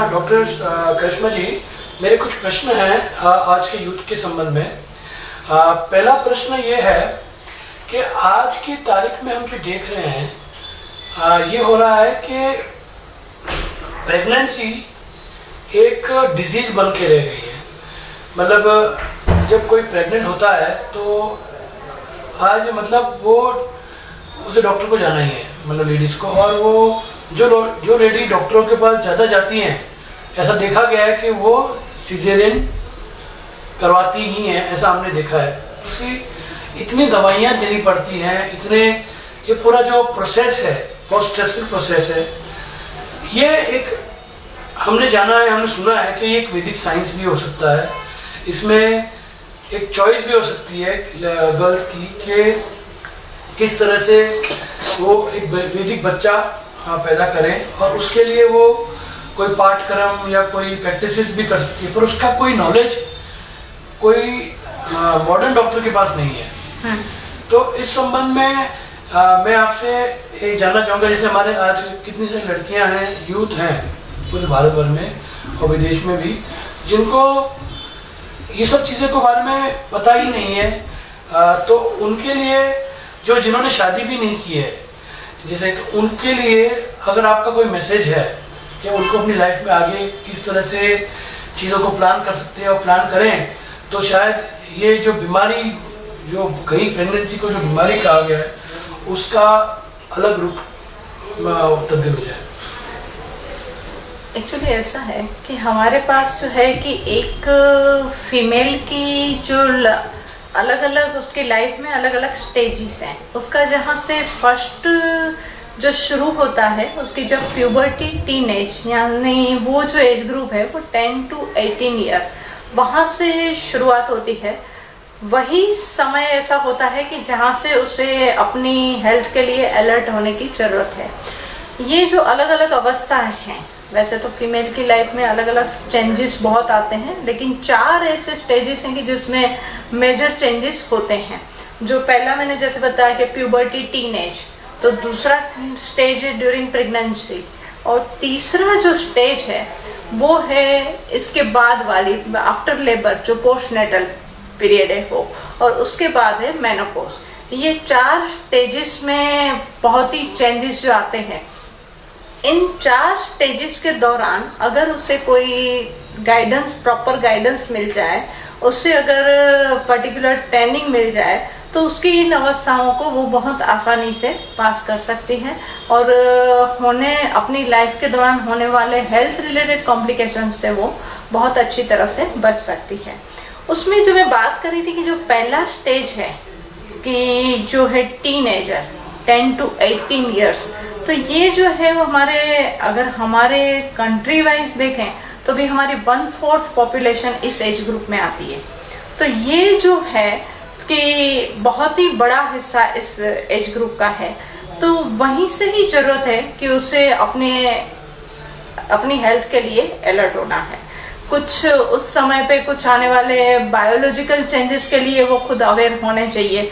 Doctor करिश्मा जी, मेरे कुछ प्रश्न हैं आज के यूथ के संबंध में। पहला प्रश्न ये है कि आज की तारीख में हम जो देख रहे हैं ये हो रहा है कि प्रेगनेंसी एक डिजीज बन के रह गई है। मतलब जब कोई प्रेग्नेंट होता है तो आज मतलब वो उसे डॉक्टर को जाना ही है, मतलब लेडीज़ को। और वो जो लेडी डॉक्टरों के पास ज़्यादा जाती हैं, ऐसा देखा गया है कि वो सिजेरियन करवाती ही हैं, ऐसा हमने देखा है। उसकी इतनी दवाइयाँ देनी पड़ती हैं, इतने ये पूरा जो प्रोसेस है बहुत स्ट्रेसफुल प्रोसेस है। ये एक हमने जाना है, हमने सुना है कि ये एक वैदिक साइंस भी हो सकता है। इसमें एक चॉइस भी हो सकती है गर्ल्स की कि किस तरह से वो एक वैदिक बच्चा पैदा करें, और उसके लिए वो कोई पाठ्यक्रम या कोई प्रैक्टिसेस भी कर सकती है, पर उसका कोई नॉलेज कोई मॉडर्न डॉक्टर के पास नहीं है। तो इस संबंध में मैं आपसे ये जानना चाहूँगा, जैसे हमारे आज कितनी सारी लड़कियां हैं, यूथ हैं पूरे भारत भर में और विदेश में भी, जिनको ये सब चीज़ों के बारे में पता ही नहीं है। तो उनके लिए जो जिन्होंने शादी भी नहीं की है जैसे, तो उनके लिए अगर आपका कोई मैसेज है कि उनको अपनी लाइफ में आगे किस तरह से चीज़ों को प्लान कर सकते हैं और प्लान करें, तो शायद ये जो बीमारी जो कई प्रेगनेंसी को जो बीमारी कहा गया है उसका अलग रूप तब्दील हो जाए। एक्चुअली ऐसा है कि हमारे पास जो है कि एक फीमेल की जो अलग अलग उसकी लाइफ में अलग अलग स्टेजेस हैं। उसका जहाँ से फर्स्ट जो शुरू होता है उसकी जब प्यूबर्टी टीनेज, यानी वो जो एज ग्रुप है वो 10 to 18 ईयर, वहाँ से शुरुआत होती है। वही समय ऐसा होता है कि जहाँ से उसे अपनी हेल्थ के लिए अलर्ट होने की ज़रूरत है। ये जो अलग अलग अवस्थाएं हैं, वैसे तो फीमेल की लाइफ में अलग अलग चेंजेस बहुत आते हैं, लेकिन 4 ऐसे स्टेजेस हैं कि जिसमें मेजर चेंजेस होते हैं। जो पहला मैंने जैसे बताया कि प्यूबर्टी टीनेज, तो दूसरा स्टेज है ड्यूरिंग प्रेगनेंसी, और तीसरा जो स्टेज है वो है इसके बाद वाली आफ्टर लेबर जो पोस्टनेटल पीरियड है वो, और उसके बाद है मेनोपॉज। ये 4 स्टेजेस में बहुत ही चेंजेस जो आते हैं। इन 4 स्टेजेस के दौरान अगर उसे कोई गाइडेंस, प्रॉपर गाइडेंस मिल जाए, उससे अगर पर्टिकुलर ट्रेनिंग मिल जाए, तो उसकी इन अवस्थाओं को वो बहुत आसानी से पास कर सकती है और अपनी लाइफ के दौरान होने वाले हेल्थ रिलेटेड कॉम्प्लिकेशंस से वो बहुत अच्छी तरह से बच सकती है। उसमें जो मैं बात कर रही थी कि जो पहला स्टेज है कि जो है टीनेजर 10 to 18 ईयर्स, तो ये जो है वो अगर हमारे कंट्री वाइज देखें तो भी हमारी 1/4 पॉपुलेशन इस एज ग्रुप में आती है। तो ये जो है कि बहुत ही बड़ा हिस्सा इस एज ग्रुप का है। तो वहीं से ही जरूरत है कि उसे अपनी हेल्थ के लिए अलर्ट होना है। कुछ उस समय पे कुछ आने वाले बायोलॉजिकल चेंजेस के लिए वो खुद अवेयर होने चाहिए।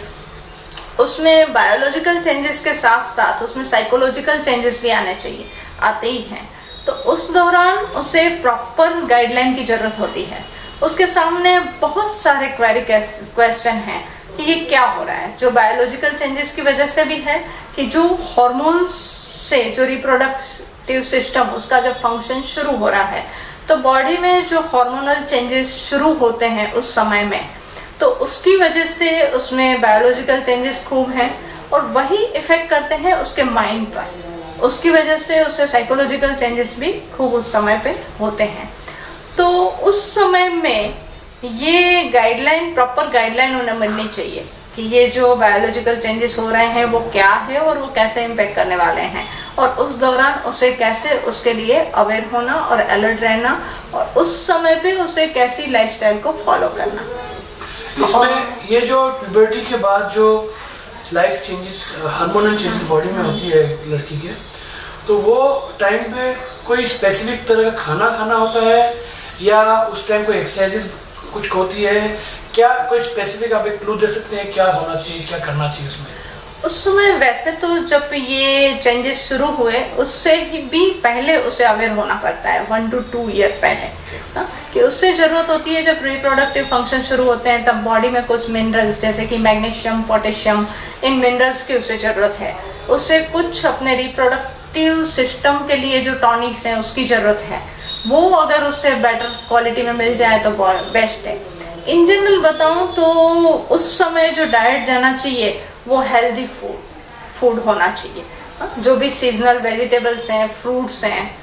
उसमें बायोलॉजिकल चेंजेस के साथ साथ उसमें साइकोलॉजिकल चेंजेस भी आने चाहिए, आते ही हैं। तो उस दौरान उसे प्रॉपर गाइडलाइन की जरूरत होती है। उसके सामने बहुत सारे क्वेश्चन हैं कि ये क्या हो रहा है। जो बायोलॉजिकल चेंजेस की वजह से भी है कि जो हार्मोन्स से जो रिप्रोडक्टिव सिस्टम उसका जब फंक्शन शुरू हो रहा है, तो बॉडी में जो हार्मोनल चेंजेस शुरू होते हैं उस समय में, तो उसकी वजह से उसमें बायोलॉजिकल चेंजेस खूब हैं और वही इफेक्ट करते हैं उसके माइंड पर। उसकी वजह से उसे साइकोलॉजिकल चेंजेस भी खूब उस समय पे होते हैं। तो उस समय में ये गाइडलाइन, प्रॉपर गाइडलाइन उन्हें मिलनी चाहिए कि ये जो बायोलॉजिकल चेंजेस हो रहे हैं वो क्या है और वो कैसे इम्पेक्ट करने वाले हैं, और उस दौरान उसे कैसे उसके लिए अवेयर होना और अलर्ट रहना, और उस समय पे उसे कैसी लाइफस्टाइल को फॉलो करना। इसमें ये जो प्यूबर्टी के बाद जो life changes, hormonal changes body में होती है लड़की के, तो वो टाइम पे कोई स्पेसिफिक तरह का खाना खाना होता है या उस टाइम कोई एक्सरसाइजेस कुछ होती है, क्या कोई स्पेसिफिक आप एक क्लू दे सकते हैं क्या होना चाहिए, क्या करना चाहिए उसमें? उस समय वैसे तो जब ये चेंजेस शुरू हुए उससे ही भी पहले उसे अवेयर होना पड़ता है, 1 to 2 ईयर पहले, कि उससे जरूरत होती है। जब रिप्रोडक्टिव फंक्शन शुरू होते हैं तब बॉडी में कुछ मिनरल्स जैसे कि मैग्नीशियम, पोटेशियम, इन मिनरल्स की उसे जरूरत है। उससे कुछ अपने रिप्रोडक्टिव सिस्टम के लिए जो टॉनिक्स हैं उसकी जरूरत है, वो अगर उससे बेटर क्वालिटी में मिल जाए तो बेस्ट है। इन जनरल बताऊं तो उस समय जो डाइट जाना चाहिए वो हेल्दी फूड होना चाहिए, जो भी सीजनल वेजिटेबल्स हैं, फ्रूट्स हैं,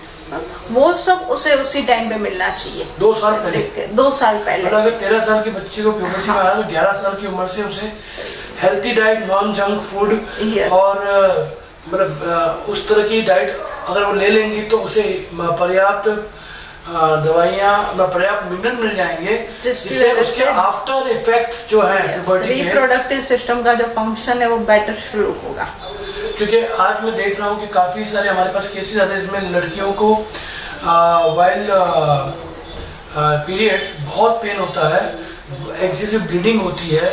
वो सब उसे उसी टाइम पे मिलना चाहिए। 2 साल पहले 2 साल पहले मतलब अगर 13 साल के बच्चे को प्यूबर्टी में आया तो 11 साल की उम्र से उसे healthy diet, non junk food और मतलब उस तरह की डाइट अगर वो ले लेंगी तो उसे पर्याप्त दवाइयाँ, पर्याप्त मिनरल मिल जाएंगे, जिससे उसके आफ्टर इफेक्ट्स जो है रिप्रोडक्टिव सिस्टम का जो फंक्शन है वो बेटर शुरू होगा। क्योंकि आज मैं देख रहा हूँ कि काफी सारे हमारे पास केसेस आते हैं जिसमें लड़कियों को वाइल पीरियड्स बहुत पेन होता है, एक्सेसिव ब्लीडिंग होती है,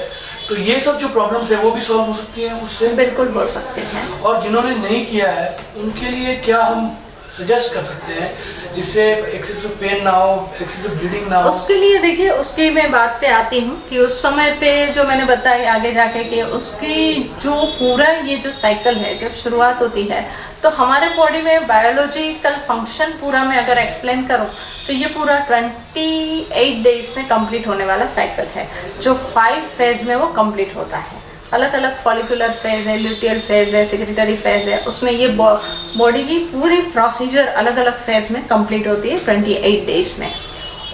तो ये सब जो प्रॉब्लम्स है वो भी सॉल्व हो सकती है उससे। बिल्कुल हो सकते हैं। और जिन्होंने नहीं किया है उनके लिए क्या हम सजेस्ट कर सकते हैं जिससे एक्सेसिव पेन ना हो, एक्सेसिव ब्लीडिंग ना हो? उसके लिए देखिए, उसकी मैं बात पे आती हूँ कि उस समय पे जो मैंने बताया आगे जाके कि उसकी जो पूरा ये जो साइकिल है जब शुरुआत होती है तो हमारे बॉडी में बायोलॉजिकल फंक्शन पूरा मैं अगर एक्सप्लेन करूँ तो ये पूरा 28 डेज में कंप्लीट होने वाला साइकिल है, जो 5 फेज में वो कंप्लीट होता है। अलग अलग फॉलिकुलर फेज है, ल्यूटियल फेज है, सेक्रेटरी फेज है, उसमें ये बॉडी की पूरी प्रोसीजर अलग अलग फेज में कंप्लीट होती है 28 डेज में।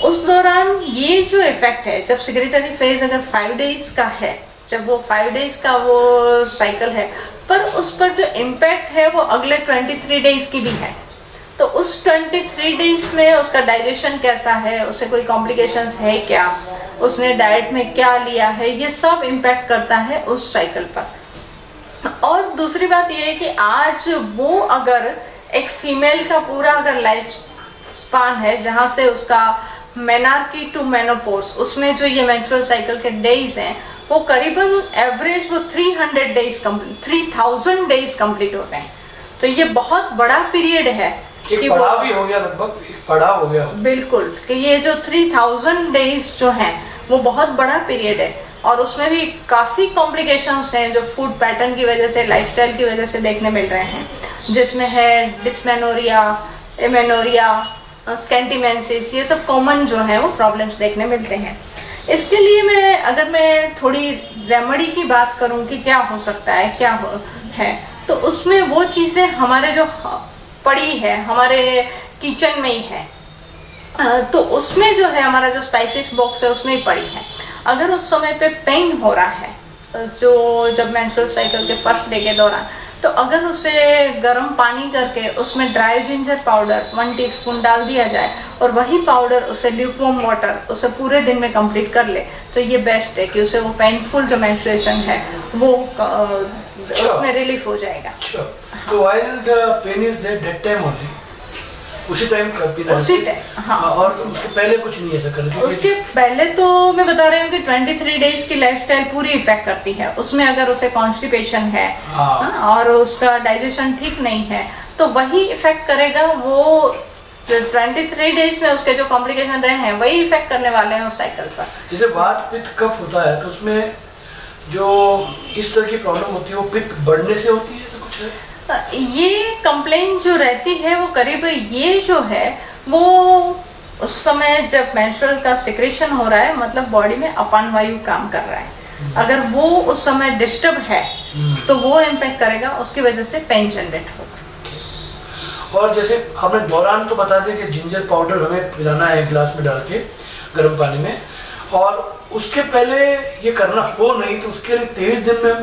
उस दौरान ये जो इफेक्ट है, जब सेक्रेटरी फेज अगर 5 डेज का है, जब वो 5 डेज का वो साइकिल है, पर उस पर जो इम्पैक्ट है वो अगले 23 डेज की भी है। तो उस 23 डेज में उसका डाइजेशन कैसा है, उससे कोई कॉम्प्लिकेशंस है क्या, उसने डाइट में क्या लिया है, ये सब इम्पैक्ट करता है उस साइकिल पर। और दूसरी बात ये है कि आज वो अगर एक फीमेल का पूरा अगर लाइफ स्पान है जहां से उसका मेनार्की टू मेनोपोज, उसमें जो ये मेंस्ट्रुअल साइकिल के डेज हैं वो करीबन एवरेज वो 300 डेज कंप्लीट, 3000 डेज कंप्लीट होते हैं। तो ये बहुत बड़ा पीरियड है, एक पड़ाव भी हो गया, लगभग एक पड़ाव हो गया। बिल्कुल, कि ये जो 3000 डेज जो हैं वो बहुत बड़ा पीरियड है, और उसमें भी काफी कॉम्प्लिकेशंस हैं जो फूड पैटर्न की वजह से, लाइफस्टाइल की वजह से देखने मिल रहे हैं, जिसमें है डिस्मेनोरिया, एमेनोरिया, स्कैंटिमेंसिस, ये सब कॉमन जो है वो प्रॉब्लम्स देखने मिलते हैं। इसके लिए अगर मैं थोड़ी रेमेडी की बात करूं कि क्या हो सकता है, क्या है, तो उसमें वो चीजें हमारे जो पड़ी है हमारे किचन में ही है, तो उसमें जो है हमारा जो स्पाइसेस बॉक्स है उसमें ही पड़ी है। अगर उस समय पे पेन हो रहा है, जो जब मेंस्ट्रुअल साइकिल के फर्स्ट डे के दौरान, तो अगर उसे गर्म पानी करके उसमें ड्राई जिंजर पाउडर 1 टीस्पून डाल दिया जाए और वही पाउडर उसे ल्यूकवार्म वाटर उसे पूरे दिन में कंप्लीट कर ले, तो ये बेस्ट है कि उसे वो पेनफुल जो मेंस्ट्रुएशन है वो उसमें रिलीफ हो जाएगा। तो while the pain is there that time only, उसी टाइम पीना, उसी टाइम, हाँ। और उसके पहले कुछ नहीं ऐसा करना? उसके पहले तो मैं बता रही हूँ कि 23 डेज की लाइफस्टाइल पूरी इफेक्ट करती है। उसमें अगर उसे कॉन्स्टिपेशन है, और उसका डाइजेशन ठीक नहीं है, तो वही इफेक्ट करेगा। वो 23 डेज में उसके जो कॉम्प्लिकेशन रहे हैं वही इफेक्ट करने वाले हैं उस साइकिल पर। जैसे वात पित्त कफ होता है तो उसमें जो इस तरह की प्रॉब्लम होती है वो पित्त बढ़ने से होती है, ऐसा कुछ है? ये कंप्लेंट जो रहती है वो करीब ये जो है वो उस समय जब मेंस्ट्रुअल का सिक्रेशन हो रहा है, मतलब बॉडी में अपान वायु काम कर रहा है, अगर वो उस समय डिस्टर्ब है तो वो इम्पैक्ट करेगा, उसकी वजह से पेन जनरेट होगा। और जैसे हमने दौरान तो बता दिया कि जिंजर पाउडर हमें पिलाना है गिलास में डाल के गर्म पानी में, और उसके पहले ये करना हो नहीं तो उसके लिए 23 दिन में हम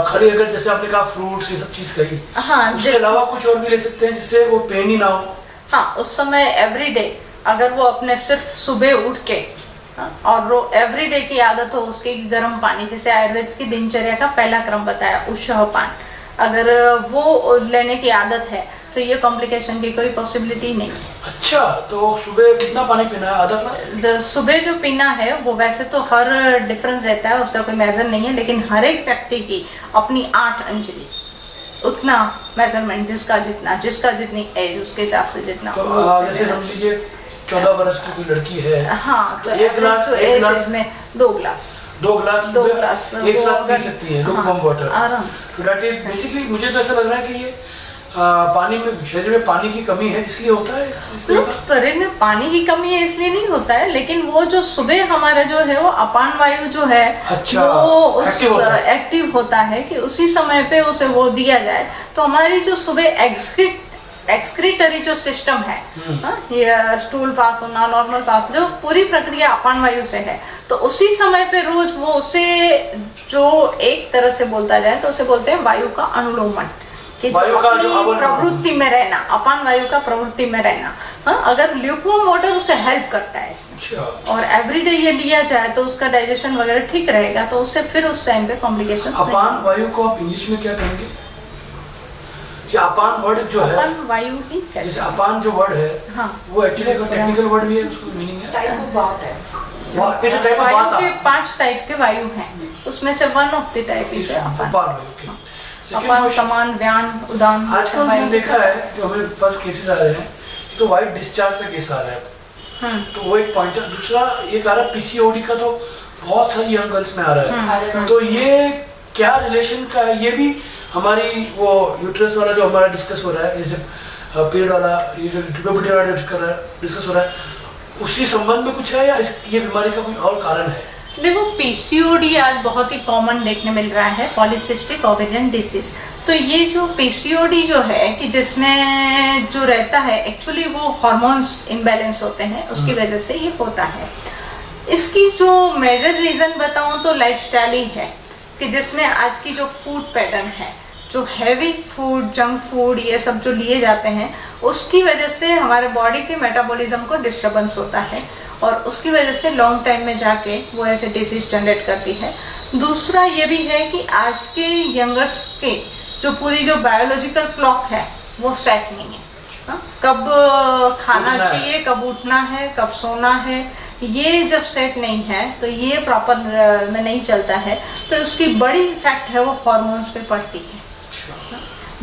खाली अगर जैसे आपने कहा फ्रूट्स ये सब चीज कही, हाँ, उसके अलावा कुछ और भी ले सकते हैं जिससे वो पेन ही ना हो? हाँ, उस समय एवरीडे अगर वो अपने सिर्फ सुबह उठ के और वो एवरीडे की आदत हो उसकी गर्म पानी, जैसे आयुर्वेद की दिनचर्या का पहला क्रम बताया उष्णपान, अगर वो लेने की आदत है तो ये कॉम्प्लिकेशन की कोई पॉसिबिलिटी नहीं है। अच्छा, तो सुबह कितना पानी पीना है? आधा ग्लास? सुबह जो पीना है वो वैसे तो हर डिफरेंस रहता है, उसका कोई मेजर नहीं है, लेकिन हर एक व्यक्ति की अपनी 8 अंजलि उतना मेजरमेंट, जिसका जितनी एज उसके हिसाब से जितना। तो जैसे समझ लीजिए 14 वर्ष की कोई लड़की है, हाँ, तो एक गिलास में 2 गिलास 2 गिलास एक साथ पी सकती है लूकवार्म वाटर आराम से। दैट इज बेसिकली, मुझे तो ऐसा लग रहा है कि ये पानी में, शरीर में पानी की कमी है इसलिए होता है। शरीर में पानी की कमी है इसलिए नहीं होता है, लेकिन वो जो सुबह हमारा जो है वो अपान वायु जो है, अच्छा, वो एक्टिव होता है कि उसी समय पे उसे वो दिया जाए, तो हमारी जो सुबह एक्सक्रीटरी जो सिस्टम है, ये स्टूल पास होना, नॉर्मल पास, जो पूरी प्रक्रिया अपान वायु से है, तो उसी समय पे रोज वो उसे जो एक तरह से बोलता जाए तो उसे बोलते हैं वायु का अनुलोमन, कि वायु का जो प्रवृत्ति में रहना, अपान वायु का प्रवृत्ति में रहना। अगर ल्यूकवार्म वाटर उसे हेल्प करता है इसमें। अच्छा। और एवरीडे ये लिया जाए तो उसका डाइजेशन वगैरह ठीक रहेगा, तो उससे फिर उस टाइम पे कॉम्प्लिकेशन। अपान वायु को आप इंग्लिश में क्या कहेंगे? ये अपान वर्ड जो है, अपान वायु ही जैसे अपान जो वर्ड है, हाँ, वो एक्चुअली टेक्निकल वर्ड भी है, उसको मीनिंग है टाइप ऑफ वात है। वायु के 5 टाइप के वायु हैं, उसमें से one of the type is अपान वायु। अपान, समान, व्यान, उदान। आजकल मैंने देखा है जो हमें फर्स्ट केसेस आ रहे हैं तो वाइट डिस्चार्ज का केस आ रहा है, तो वो एक पॉइंट है। दूसरा एक आ रहा है पीसीओडी का, तो बहुत सारी यंग गर्ल्स में आ रहा है, तो ये क्या रिलेशन का है? ये भी हमारी वो यूट्रस वाला जो हमारा डिस्कस हो रहा है, जैसे पीरियड वाला, ये जो ट्यूबरकुलोसिस वाला डिस्कस हो रहा है, उसी संबंध में कुछ है या ये बीमारी का कोई और कारण है? देखो, पीसीओडी आज बहुत ही कॉमन देखने मिल रहा है, पॉलीसिस्टिक ओवेरियन डिसीज। तो ये जो पीसीओडी जो है कि जिसमें जो रहता है एक्चुअली वो हार्मोन्स इम्बैलेंस होते हैं, उसकी वजह से ये होता है। इसकी जो मेजर रीजन बताऊं तो लाइफस्टाइल ही है, कि जिसमें आज की जो फूड पैटर्न है, जो हैवी फूड, जंक फूड, ये सब जो लिए जाते हैं, उसकी वजह से हमारे बॉडी के मेटाबॉलिज्म को डिस्टर्बेंस होता है और उसकी वजह से लॉन्ग टाइम में जाके वो ऐसे डिसीज जनरेट करती है। दूसरा ये भी है कि आज के यंगर्स के जो पूरी जो बायोलॉजिकल क्लॉक है वो सेट नहीं है। कब खाना चाहिए, कब उठना है, कब सोना है, ये जब सेट नहीं है तो ये प्रॉपर में नहीं चलता है, तो उसकी बड़ी इफेक्ट है वो हार्मोन्स पे पड़ती है।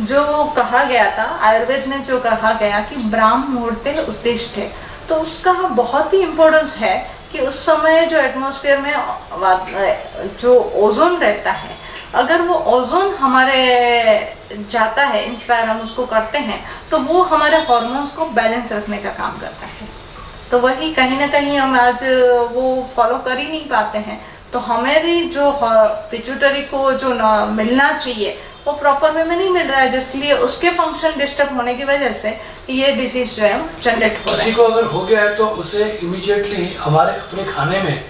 जो कहा गया था आयुर्वेद में, जो कहा गया कि ब्राह्म मुहूर्ते उत्तिष्ठे, तो उसका बहुत ही इम्पोर्टेंस है कि उस समय जो एटमॉस्फेयर में जो ओजोन रहता है, अगर वो ओजोन हमारे जाता है, इंस्पायर हम उसको करते हैं, तो वो हमारे हार्मोन्स को बैलेंस रखने का काम करता है। तो वही कहीं ना कहीं हम आज वो फॉलो कर ही नहीं पाते हैं, तो हमारी जो पिट्यूटरी को जो मिलना चाहिए वो प्रॉपर वे में नहीं मिल रहा है, जिसलिए उसके फंक्शन डिस्टर्ब होने की वजह से ये डिसीज जो है जनरेट हो रहा है। किसी को अगर हो गया है तो उसे इमीडिएटली हमारे अपने खाने में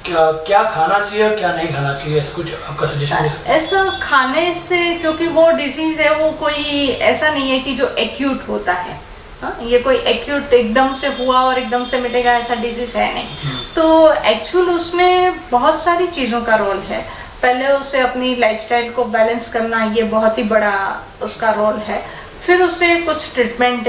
क्या खाना चाहिए और क्या नहीं खाना चाहिए, कुछ आपका सजेशन है? ऐसा खाने से, क्योंकि वो डिसीज है, वो कोई ऐसा नहीं है कि जो एक्यूट होता है, ये कोई एक्यूट एकदम से हुआ और एकदम से मिटेगा ऐसा डिजीज है नहीं। तो एक्चुअल उसमें बहुत सारी चीजों का रोल है। पहले उसे अपनी लाइफस्टाइल को बैलेंस करना, ये बहुत ही बड़ा उसका रोल है। फिर उसे कुछ ट्रीटमेंट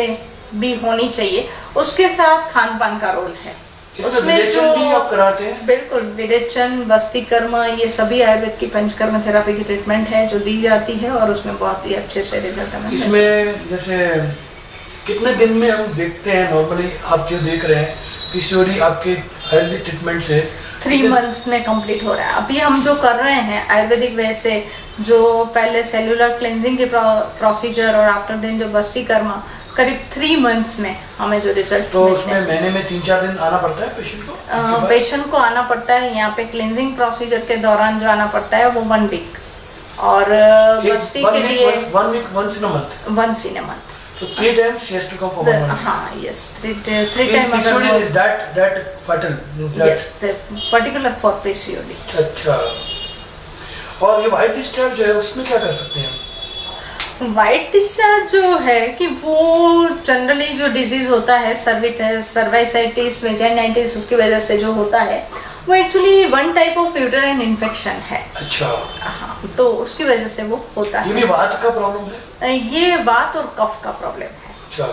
भी होनी चाहिए, उसके साथ खान पान का रोल है। उसमें जो भी आप कराते हैं, बिल्कुल विरेचन, बस्ती कर्म, ये सभी आयुर्वेद की पंचकर्म थेरापी की ट्रीटमेंट है जो दी जाती है और उसमें बहुत ही अच्छे से रिजल्ट हमें। इसमें जैसे कितने दिन में हम देखते हैं नॉर्मली, आप जो देख रहे हैं पीसीओडी आपके आयुर्वेदिक ट्रीटमेंट से 3 मंथ्स में कंप्लीट हो रहा है। अभी हम जो कर रहे हैं आयुर्वेदिक वे से, जो पहले सेलुलर क्लेंजिंग के प्रोसीजर और आफ्टर दिन जो बस्ती कर्मा, करीब 3 मंथ्स में हमें जो रिजल्ट। तो उसमें महीने में 3-4 दिन आना पड़ता है पेशेंट को? पेशेंट को आना पड़ता है यहाँ पे क्लेंजिंग प्रोसीजर के दौरान जो आना पड़ता है वो 1 वीक, और बस्ती के लिए 1 week, once in a month. So 3 times she has to come for 1 month. हाँ, yes, three time अगर PCOD वो, is that fatal? yes, particular for PCOD. अच्छा, और ये white discharge जो है उसमें क्या कर सकते हैं हम? वाइट डिस्चार्ज जो है कि वो जनरली जो डिजीज होता है सर्वाइसाइटिस वेजाइनाइटिस उसकी वजह से जो होता है वो actually one type of uterine infection है। अच्छा, हाँ, तो उसकी वजह से वो होता ये है। भी वात का प्रॉब्लम है? ये वात और कफ का प्रॉब्लम है। अच्छा,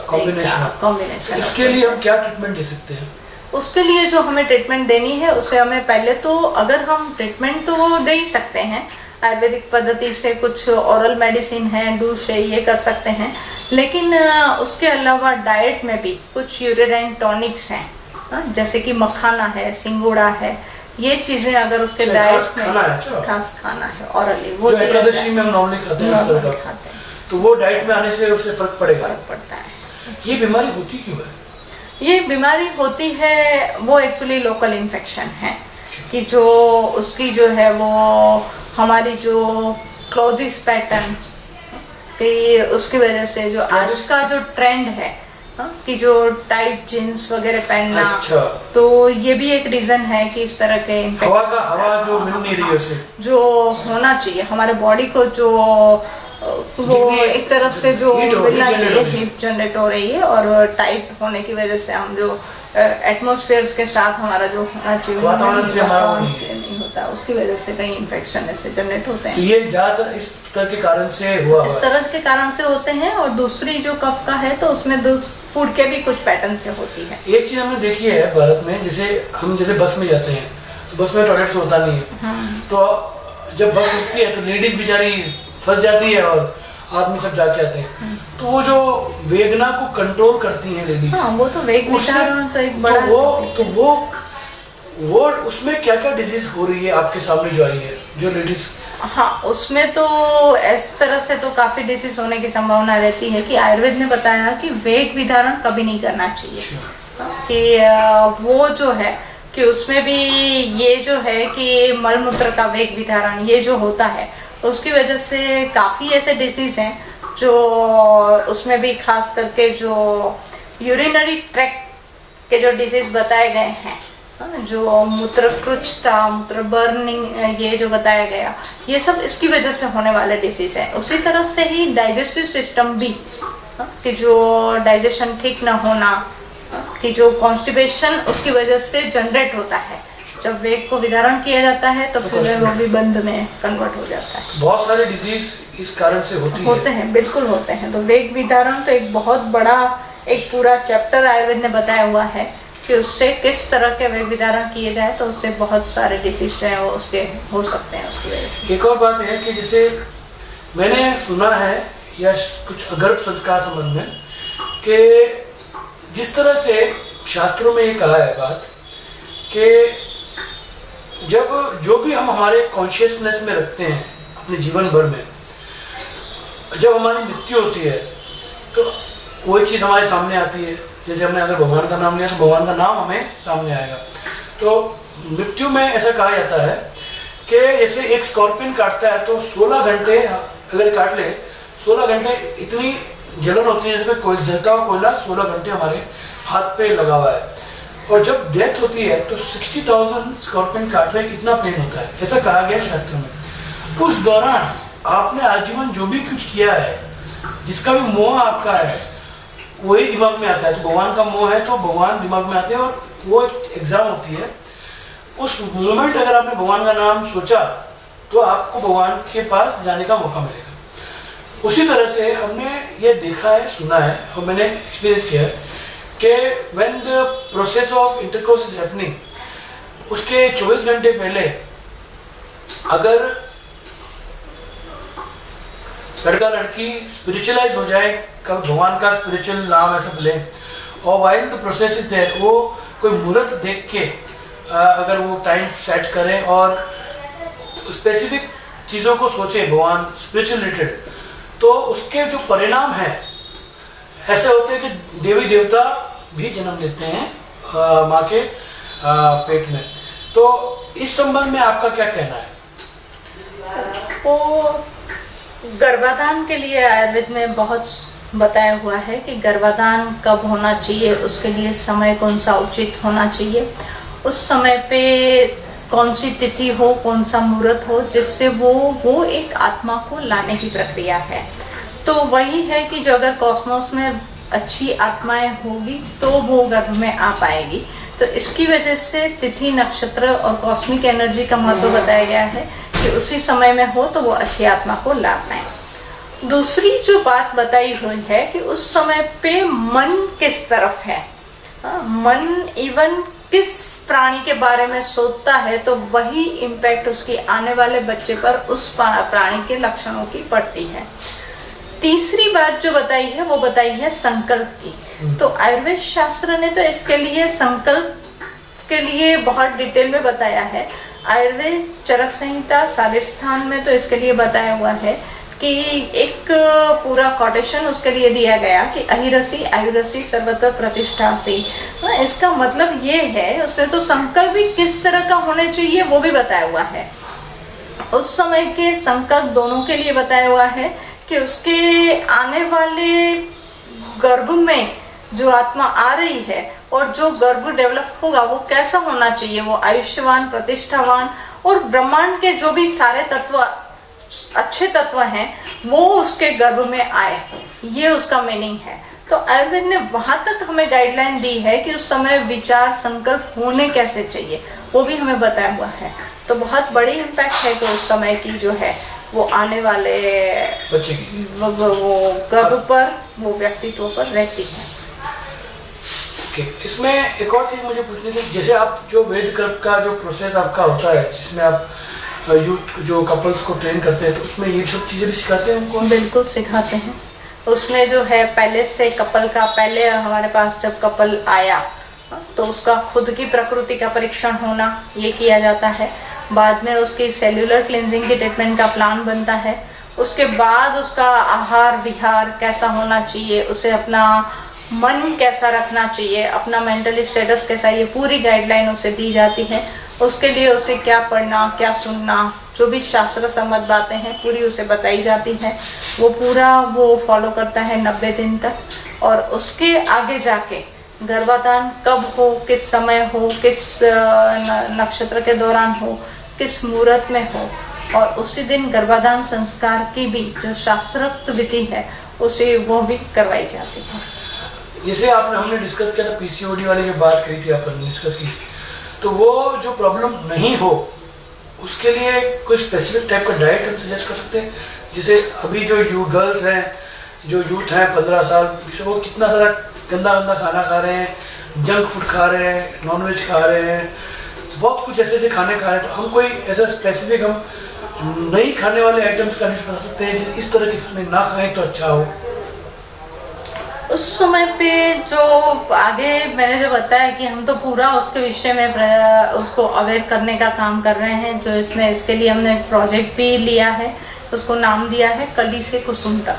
कॉम्बिनेशन। इसके लिए हम क्या ट्रीटमेंट दे सकते हैं? उसके लिए जो हमें ट्रीटमेंट देनी है उसे हमें पहले तो अगर हम ट्रीटमेंट तो वो दे ही सकते हैं आयुर्वेदिक पद्धति से, कुछ ओरल मेडिसिन है, डूश है, ये कर सकते हैं, लेकिन उसके अलावा डाइट में भी कुछ यूरेराइन टॉनिक्स हैं, जैसे कि मखाना है, सिंगोड़ा है, ये चीजें अगर उसके डाइट में खास खाना है ऑरली, वो एकादशी में हम नॉर्मली खाते हैं, तो वो डाइट में आने से उससे फर्क पड़ता है। ये बीमारी होती क्यों है? ये बीमारी होती है, वो एक्चुअली लोकल इन्फेक्शन है कि जो उसकी जो है वो हमारी जो क्लोथिंग पैटर्न कि उसकी वजह से जो आज का जो ट्रेंड है कि जो टाइट जीन्स वगैरह पहनना, अच्छा, तो ये भी एक रीजन है कि इस तरह के हवा जो मिल नहीं रही है उसे, जो होना चाहिए हमारे बॉडी को, जो वो एक तरफ से जो मिलना चाहिए, हीट जनरेट हो रही है, और टाइट होने की वजह से हम जो एटमॉस्फेयर के साथ हमारा जो होना चाहिए वातावरण से हमारा नहीं होता, उसकी वजह से कई इन्फेक्शन ऐसे जनरेट होते हैं। तो ये ज्यादातर इस तरह के कारण से हुआ, इस तरह के कारण से होते हैं। और दूसरी जो कफ का है तो उसमें फूड के भी कुछ पैटर्न से होती है। एक चीज हमने देखी है भारत में, जैसे बस में जाते हैं तो बस में टॉयलेट तो होता नहीं है, तो जब बस रुकती है तो लेडीज बेचारी फंस जाती है और आदमी सब जाके आते हैं, तो वो जो वेदना को कंट्रोल करती हैं लेडीज, हाँ, वो तो वेग विचारण तो एक बड़ा तो वो उसमें क्या क्या डिजीज हो रही है आपके सामने जो आई है जो लेडीज? हाँ, उसमें तो इस तरह से तो काफी डिसीज होने की संभावना रहती है कि आयुर्वेद ने बताया कि वेग विधारण कभी नहीं करना चाहिए, कि वो जो है कि उसमें भी ये जो है कि मलमूत्र का वेग विधारण ये जो होता है उसकी वजह से काफी ऐसे डिसीज हैं जो उसमें भी खास करके जो यूरिनरी ट्रैक्ट के जो डिसीज बताए गए हैं, जो मूत्रकृच्छता, मूत्र बर्निंग, ये जो बताया गया, ये सब इसकी वजह से होने वाले डिसीज है। उसी तरह से ही डाइजेस्टिव सिस्टम भी, कि जो डाइजेशन ठीक ना होना, कि जो कॉन्स्टिपेशन उसकी वजह से जनरेट होता है, जब वेग को विधारण किया जाता है तो फिर वो भी बंद में कन्वर्ट हो जाता है। बहुत सारे डिजीज इस कारण से होते हैं, बिल्कुल होते हैं। तो वेग विधारण तो एक बहुत बड़ा एक पूरा चैप्टर आयुर्वेद ने बताया हुआ है कि उससे किस तरह के वेग विधारण किए जाए तो उससे बहुत सारे डिसीज जो है वो उसके हो सकते हैं उसकी वजह से। एक और बात है कि जैसे मैंने सुना है या कुछ अगर्भ संस्कार संबंध में कि जिस तरह से शास्त्रों में ये कहा है बात कि जब जो भी हम हमारे कॉन्शियसनेस में रखते हैं अपने जीवन भर में, जब हमारी मृत्यु होती है तो कोई चीज़ हमारे सामने आती है, जैसे हमने अगर भगवान का नाम लिया तो भगवान का नाम हमें सामने आएगा। तो मृत्यु में ऐसा कहा जाता है कि जैसे एक स्कॉर्पियन काटता है तो 16 घंटे अगर काट ले, 16 घंटे इतनी जलन होती है जैसे कोई जलता हुआ कोयला 16 घंटे हमारे हाथ पे लगा हुआ है, और जब डेथ होती है तो 60,000 स्कॉर्पियन काट रहे इतना पेन होता है, ऐसा कहा गया शास्त्र में। उस दौरान आपने आजीवन जो भी कुछ किया है, जिसका भी मोह आपका है वही दिमाग में आता है। तो भगवान का मोह है तो भगवान दिमाग में आते हैं, और वो एक एग्जाम होती है। उस मोमेंट अगर आपने भगवान का नाम सोचा तो आपको भगवान के पास जाने का मौका मिलेगा। उसी तरह से हमने ये देखा है, सुना है और मैंने एक्सपीरियंस किया है कि when the process of intercourse is happening, उसके 24 घंटे पहले अगर लड़का लड़की स्पिरिचुअलाइज हो जाए, कब भगवान का स्पिरिचुअल नाम ऐसा ले, और while the process is there, वो कोई मुहूर्त देख के अगर वो टाइम सेट करें और स्पेसिफिक चीज़ों को सोचे भगवान स्पिरिचुअल रिलेटेड, तो उसके जो परिणाम है ऐसे होते हैं कि देवी देवता भी जन्म लेते हैं माँ के पेट में। तो इस संबंध में आपका क्या कहना है? वो गर्भाधान के लिए आयुर्वेद में बहुत बताया हुआ है कि गर्भाधान कब होना चाहिए, उसके लिए समय कौन सा उचित होना चाहिए, उस समय पे कौन सी तिथि हो, कौन सा मुहूर्त हो, जिससे वो एक आत्मा को लाने की प्रक्रिया है। तो वही है कि जो अगर कॉस्मोस में अच्छी आत्माएं होगी तो वो गर्भ में आ पाएगी। तो इसकी वजह से तिथि, नक्षत्र और कॉस्मिक एनर्जी का महत्व बताया गया है कि उसी समय में हो तो वो अच्छी आत्मा को ला पाए। दूसरी जो बात बताई हुई है कि उस समय पे मन किस तरफ है, मन इवन किस प्राणी के बारे में सोचता है तो वही इम्पैक्ट उसकी आने वाले बच्चे पर उस प्राणी के लक्षणों की पड़ती है। तीसरी बात जो बताई है वो बताई है संकल्प की। तो आयुर्वेद शास्त्र ने तो इसके लिए संकल्प के लिए बहुत डिटेल में बताया है। आयुर्वेद चरक संहिता शारीर स्थान में तो इसके लिए बताया हुआ है कि एक पूरा कोटेशन उसके लिए दिया गया कि अहिरसी आयुरसी सर्वत्र प्रतिष्ठासी। इसका मतलब ये है, उसने तो संकल्प भी किस तरह का होने चाहिए वो भी बताया हुआ है। उस समय के संकल्प दोनों के लिए बताया हुआ है कि उसके आने वाले गर्भ में जो आत्मा आ रही है और जो गर्भ डेवलप होगा वो कैसा होना चाहिए, वो आयुष्यवान, प्रतिष्ठावान और ब्रह्मांड के जो भी सारे तत्व अच्छे तत्व हैं वो उसके गर्भ में आए, ये उसका मीनिंग है। तो आयुर्वेद ने वहां तक हमें गाइडलाइन दी है कि उस समय विचार संकल्प होने कैसे चाहिए वो भी हमें बताया हुआ है। तो बहुत बड़ी इम्पैक्ट है कि उस समय की जो है वो आने वाले बच्चे की वो गर्भ पर, वो व्यक्तित्व पर रहती है। इसमें एक और चीज मुझे पूछनी थी, जैसे आप जो वेद गर्भ का जो प्रोसेस आपका होता है जिसमें आप यूथ जो कपल्स को ट्रेन करते हैं, तो उसमें ये सब चीजें भी सिखाते हैं उनको? बिल्कुल सिखाते हैं। उसमें जो है पहले से कपल का, पहले हमारे पास जब कपल आया तो उसका खुद की प्रकृति का परीक्षण होना ये किया जाता है। बाद में उसकी सेल्यूलर क्लींजिंग की ट्रीटमेंट का प्लान बनता है। उसके बाद उसका आहार विहार कैसा होना चाहिए, उसे अपना मन कैसा रखना चाहिए, अपना मेंटल स्टेटस कैसा, ये पूरी गाइडलाइन उसे दी जाती है। उसके लिए उसे क्या पढ़ना, क्या सुनना, जो भी शास्त्र सम्मत बातें हैं पूरी उसे बताई जाती है। वो पूरा वो फॉलो करता है 90 दिन तक। और उसके आगे जाके गर्भाधान कब हो, किस समय हो, किस नक्षत्र के दौरान हो, किस मुहूर्त में हो, और उसी दिन गर्भाधान संस्कार की भी जो शास्त्रोक्त विधि है उसे वो भी करवाई जाती है। जैसे हमने डिस्कस किया था पीसीओडी वाली जो बात कही थी, अपन डिस्कस की, तो वो जो प्रॉब्लम नहीं हो उसके लिए कोई स्पेसिफिक टाइप का डाइट हम सजेस्ट कर सकते हैं? जैसे अभी जो गर्ल्स हैं, जो यूथ हैं 15 साल, वो कितना सारा गंदा गंदा खाना खा रहे हैं, जंक फूड खा रहे हैं, नॉनवेज खा रहे हैं, बहुत कुछ ऐसे ऐसे खाने खा रहे हैं। तो हम कोई ऐसा स्पेसिफिक हम नहीं खाने वाले आइटम्स का लिस्ट बता सकते हैं इस तरह के खाने ना खाएं तो अच्छा हो? उस समय पे जो आगे मैंने जो बताया कि हम तो पूरा उसके विषय में उसको अवेयर करने का काम कर रहे हैं। जो इसमें इसके लिए हमने एक प्रोजेक्ट भी लिया है, उसको नाम दिया है कली से कुसुम तक।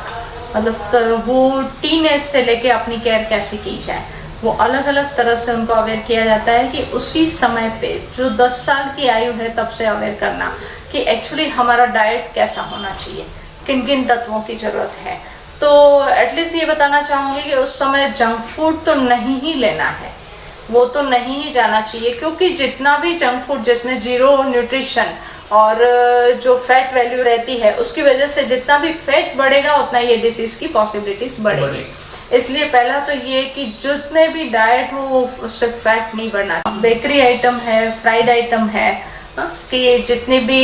मतलब वो टीन एज से लेके अपनी केयर कैसे की जाए, वो अलग अलग तरह से उनको अवेयर किया जाता है कि उसी समय पे जो 10 साल की आयु है तब से अवेयर करना कि एक्चुअली हमारा डाइट कैसा होना चाहिए, किन किन तत्वों की जरूरत है। तो एटलीस्ट ये बताना चाहूंगी कि उस समय जंक फूड तो नहीं ही लेना है, वो तो नहीं ही जाना चाहिए, क्योंकि जितना भी जंक फूड जिसमें जीरो न्यूट्रिशन और जो फैट वैल्यू रहती है उसकी वजह से जितना भी फैट बढ़ेगा उतना ये डिसीज की पॉसिबिलिटीज बढ़ेगी। इसलिए पहला तो ये कि जितने भी डाइट हो उससे फैट नहीं बढ़ना। बेकरी आइटम है, फ्राइड आइटम है, कि जितने भी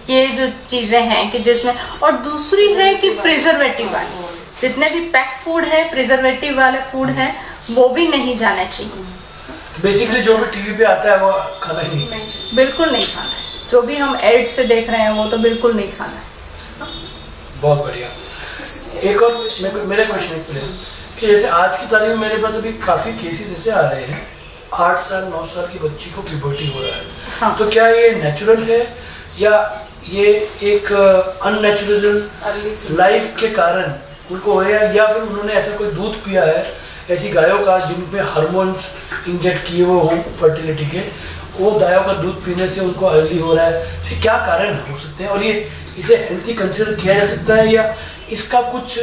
ये जो चीजें हैं कि जिसमें, और दूसरी है कि प्रिजर्वेटिव वाले जितने भी पैक फूड है, प्रिजर्वेटिव वाले फूड है, वो भी नहीं जाने चाहिए। बेसिकली जो भी टीवी पे आता है वो खाना ही नहीं, बिल्कुल नहीं खाना है। जो भी हम एड से देख रहे हैं वो तो बिल्कुल नहीं खाना है। बहुत बढ़िया। एक और मेरे क्वेश्चन कि जैसे आज की तारीख में मेरे पास अभी काफी केसेस ऐसे आ रहे हैं 8 साल 9 साल की बच्ची को प्यूबर्टी हो रहा है। हाँ। तो क्या ये नेचुरल है या ये एक अननेचुरल लाइफ के कारण उनको हो, या फिर उन्होंने ऐसा कोई दूध पिया है ऐसी गायों का जिनपे हार्मोन्स इंजेक्ट किए हुए हों फर्टिलिटी के, वो गायों का दूध पीने से उनको अर्ली हो रहा है? इसके क्या कारण हो सकते हैं और ये इसे हेल्थी कंसिडर किया जा सकता है या इसका कुछ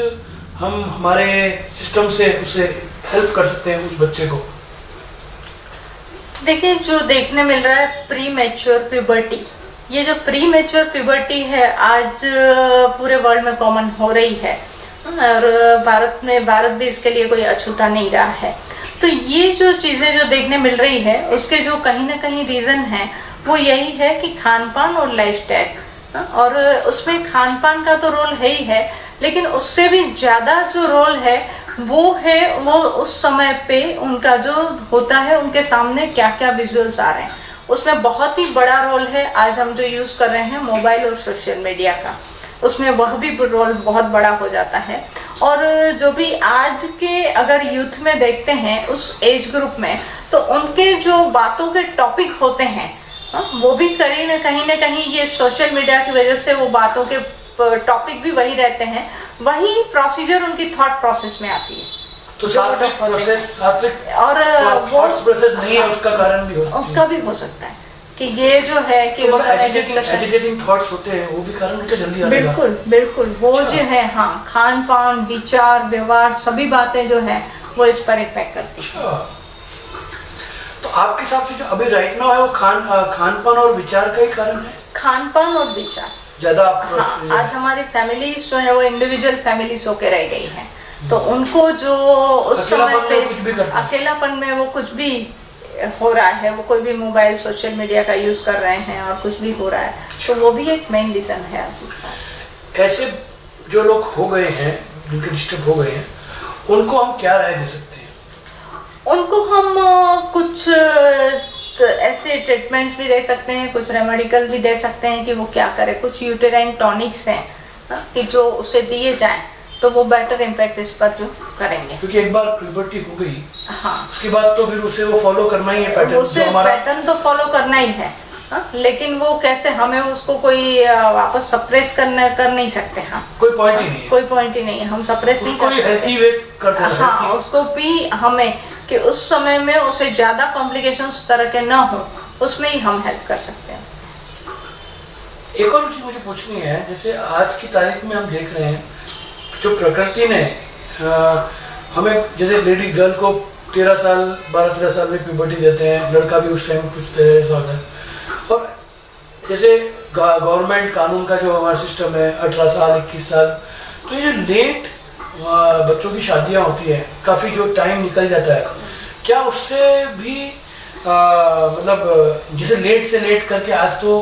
हम हमारे सिस्टम से उसे हेल्प कर सकते हैं उस बच्चे को? देखिए, जो देखने मिल रहा है प्री मैच्योर प्यूबर्टी, ये जो प्री मैच्योर प्यूबर्टी है आज पूरे वर्ल्ड में कॉमन हो रही है, और भारत भी इसके लिए कोई अछूता नहीं रहा है। तो ये जो चीजें जो देखने मिल रही है, उसके जो कहीं ना कहीं रीजन है वो यही है कि खान पान और लाइफस्टाइल, और उसमें खान पान का तो रोल है ही है, लेकिन उससे भी ज्यादा जो रोल है वो उस समय पे उनका जो होता है, उनके सामने क्या क्या विजुअल्स आ रहे हैं, उसमें बहुत ही बड़ा रोल है। आज हम जो यूज कर रहे हैं मोबाइल और सोशल मीडिया का, उसमें वह भी रोल बहुत बड़ा हो जाता है। और जो भी आज के अगर यूथ में देखते हैं उस एज ग्रुप में, तो उनके जो बातों के टॉपिक होते हैं वो भी कहीं ना कहीं ये सोशल मीडिया की वजह से वो बातों के टॉपिक भी वही रहते हैं, वही प्रोसीजर उनकी थॉट प्रोसेस में आती है। तो सात्विक प्रोसेस और वो प्रोसेस नहीं है, उसका कारण भी हो सकता है। उसका भी हो सकता है कि ये जो है कि एजिटेटिंग थॉट्स होते हैं, वो भी कारण उनके जल्दी आएगा। बिल्कुल बिल्कुल, वो जो है, हाँ, खान पान, विचार, व्यवहार, सभी बातें जो है वो इस पर इम्पैक्ट करती है। तो आपके हिसाब से जो अभी राइट नाउ है वो खान पान और विचार का ही कारण है? खान पान और विचार ज्यादा। हाँ, आज हमारी फैमिलीज जो है वो इंडिविजुअल फैमिलीज होके रह गई हैं, तो उनको जो उस समय पे अकेलापन में वो कुछ भी हो रहा है, वो कोई भी मोबाइल सोशल मीडिया का यूज कर रहे हैं और कुछ भी हो रहा है, तो वो भी एक मेन रीजन है। ऐसे जो लोग हो गए हैं, जिनके डिस्टर्ब हो गए हैं, उनको हम क्या राय दे सकते हैं? उनको हम कुछ ऐसे ट्रीटमेंट्स भी दे सकते हैं, कुछ रेमेडिकल भी दे सकते हैं कि वो क्या करे। कुछ यूटेराइन टॉनिक्स हैं कि जो उसे दिए जाएं तो वो बेटर इम्पैक्ट इस पर जो करेंगे, क्योंकि एक बार प्यूबर्टी हो गई, हाँ, उसके बाद तो फिर उसे वो फॉलो करना ही है पैटर्न, उसे पैटर्न तो फॉलो करना ही है। लेकिन वो कैसे, हमें उसको कोई वापस सप्रेस कर नहीं सकते। हाँ, कोई पॉइंट ही नहीं है, कोई पॉइंट ही नहीं है, हम सप्रेस नहीं कर सकते। हेल्थी वे कर देना। हाँ, उसको भी हमें कि उस समय में उसे ज्यादा कॉम्प्लिकेशंस तरह के ना हो, उसमें ही हम हेल्प कर सकते हैं। एक और चीज मुझे पूछनी है, जैसे आज की तारीख में हम देख रहे हैं जो प्रकृति ने हमें, जैसे लेडी गर्ल को 12-13 साल में प्यूबर्टी देते हैं, लड़का भी उस टाइम कुछ ऐसा होता है, और जैसे गवर्नमेंट कानून का जो हमारा सिस्टम है 18 साल 21 साल, तो ये जो लेट बच्चों की शादियां होती है, काफी जो टाइम निकल जाता है, क्या उससे भी मतलब जैसे लेट से लेट करके आज तो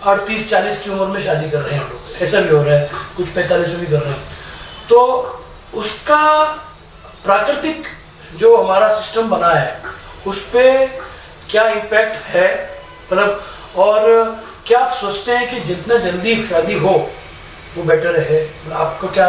38-40 की उम्र में शादी कर रहे हैं लोग, ऐसा भी हो रहा है, कुछ 45 में भी कर रहे हैं, तो उसका प्राकृतिक जो हमारा सिस्टम बना है उस पे क्या इम्पैक्ट है, मतलब, और क्या आप सोचते हैं कि जितना जल्दी शादी हो वो बेटर है? आपको क्या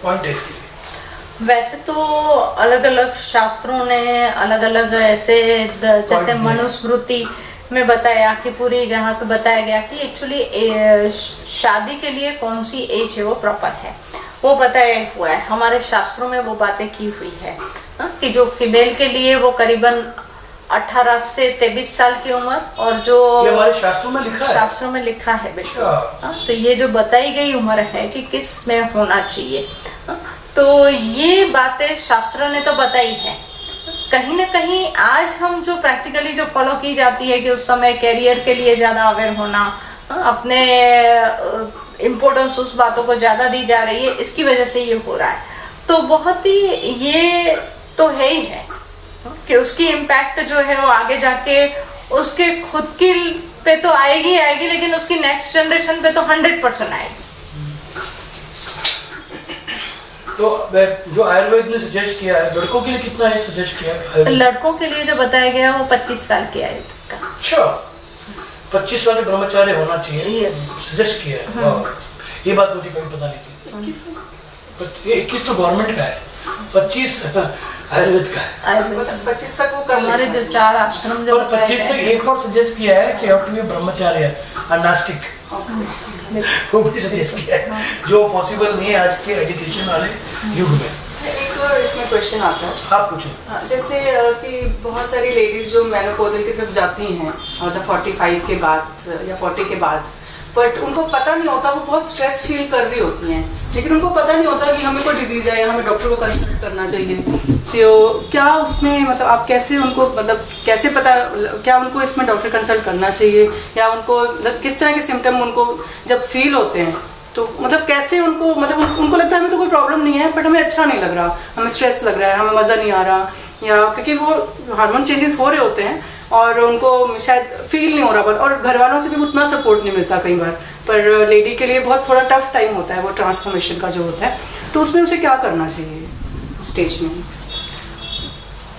पॉइंट है इसके लिए? वैसे तो अलग अलग शास्त्रों ने अलग अलग ऐसे, जैसे मनुस्मृति में बताया कि पूरी जहाँ पे बताया गया कि एक्चुअली शादी के लिए कौन सी एज है वो प्रॉपर है, वो बताया हुआ है। हमारे शास्त्रों में वो बातें की हुई है कि जो फीमेल के लिए वो करीबन 18 से 23 साल की उम्र, और जो ये हमारे शास्त्रों में लिखा है, शास्त्रों में लिखा है बिल्कुल। तो ये जो बताई गई उम्र है कि किस में होना चाहिए, तो ये बातें शास्त्रों ने तो बताई है। कहीं ना कहीं आज हम जो प्रैक्टिकली जो फॉलो की जाती है कि उस समय कैरियर के लिए ज्यादा अवेयर होना, अपने इम्पोर्टेंस उस बातों को ज्यादा दी जा रही है, इसकी वजह से ये हो रहा है। तो बहुत ही ये तो है ही है कि उसकी इम्पैक्ट जो है वो आगे जाके उसके खुद की पे तो आएगी, लेकिन उसकी नेक्स्ट जनरेशन पे तो 100% आएगी। तो जो आयुर्वेद ने सजेस्ट किया है, लड़कों के लिए कितना है सजेस्ट किया है? लड़कों के लिए जो बताया गया वो 25 साल की आयु का। अच्छा, 25 साल के ब्रह्मचार्य होना चाहिए, सजेस्ट किया है। ये बात मुझे कभी पता नहीं थी। 21 तो गवर्नमेंट का है, 25 आयुर्वेद का है। 25 तक वो हमारे जो 4 आश्रम जो 25 तक एक और सजेस्ट किया है कि आप ब्रह्मचार्य नास्तिक, वो भी सजेस्ट किया है, जो पॉसिबल नहीं है आज के एजुकेशन वाले युग में। एक और इसमें क्वेश्चन आता है, आप पूछो। जैसे कि बहुत सारी लेडीज जो मेनोपॉजल की तरफ जाती हैं मतलब 45 के बाद या 40 के बाद, बट उनको पता नहीं होता, वो बहुत स्ट्रेस फील कर रही होती हैं, लेकिन उनको पता नहीं होता कि हमें कोई डिजीज है या हमें डॉक्टर को कंसल्ट करना चाहिए। तो क्या उसमें मतलब आप कैसे उनको मतलब कैसे पता, क्या उनको इसमें डॉक्टर कंसल्ट करना चाहिए, या उनको मतलब किस तरह के सिम्टम उनको जब फील होते हैं तो मतलब कैसे उनको मतलब उनको लगता है हमें तो कोई प्रॉब्लम नहीं है बट हमें अच्छा नहीं लग रहा, हमें स्ट्रेस लग रहा है, हमें मज़ा नहीं आ रहा, या क्योंकि वो हार्मोन चेंजेस हो रहे होते हैं और उनको शायद फील नहीं हो रहा, और घर वालों से भी उतना सपोर्ट नहीं मिलता कई बार, पर लेडी के लिए बहुत थोड़ा टफ टाइम होता है वो ट्रांसफॉर्मेशन का जो होता है, तो उसमें उसे क्या करना चाहिए स्टेज में?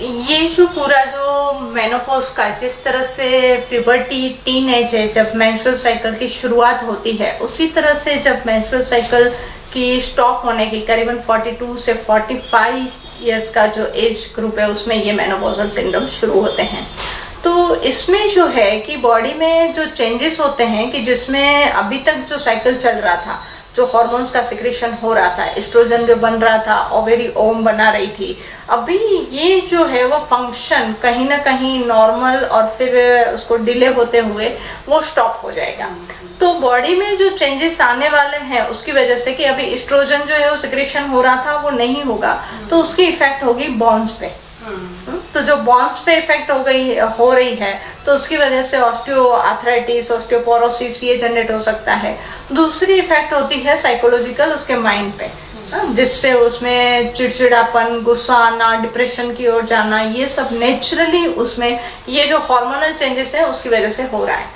ये जो पूरा जो मेनोपॉज का जिस तरह से प्यूबर्टी टीनेज है, जब मेंस्ट्रुअल साइकिल की शुरुआत होती है, उसी तरह से जब मेंस्ट्रुअल साइकिल की स्टॉप होने की करीबन 42 से 45 इयर्स का जो एज ग्रुप है उसमें ये मेनोपॉजल सिंड्रोम शुरू होते हैं। तो इसमें जो है कि बॉडी में जो चेंजेस होते हैं कि जिसमें अभी तक जो साइकिल चल रहा था, जो हार्मोन्स का सिक्रेशन हो रहा था, एस्ट्रोजन जो बन रहा था, ओवेरी ओम बना रही थी, अभी ये जो है वो फंक्शन कहीं ना कहीं नॉर्मल और फिर उसको डिले होते हुए वो स्टॉप हो जाएगा। तो बॉडी में जो चेंजेस आने वाले हैं उसकी वजह से कि अभी एस्ट्रोजन जो है वो सिक्रेशन हो रहा था वो नहीं होगा, तो उसकी इफेक्ट होगी बॉन्स पे। तो जो बॉन्स पे इफेक्ट हो रही है तो उसकी वजह से ऑस्टियोआर्थराइटिस, ऑस्टियोपोरोसिस ये जनरेट हो सकता है। दूसरी इफेक्ट होती है साइकोलॉजिकल उसके माइंड पे, जिससे उसमें चिड़चिड़ापन, गुस्सा आना, डिप्रेशन की ओर जाना, ये सब नेचुरली उसमें ये जो हार्मोनल चेंजेस है उसकी वजह से हो रहा है।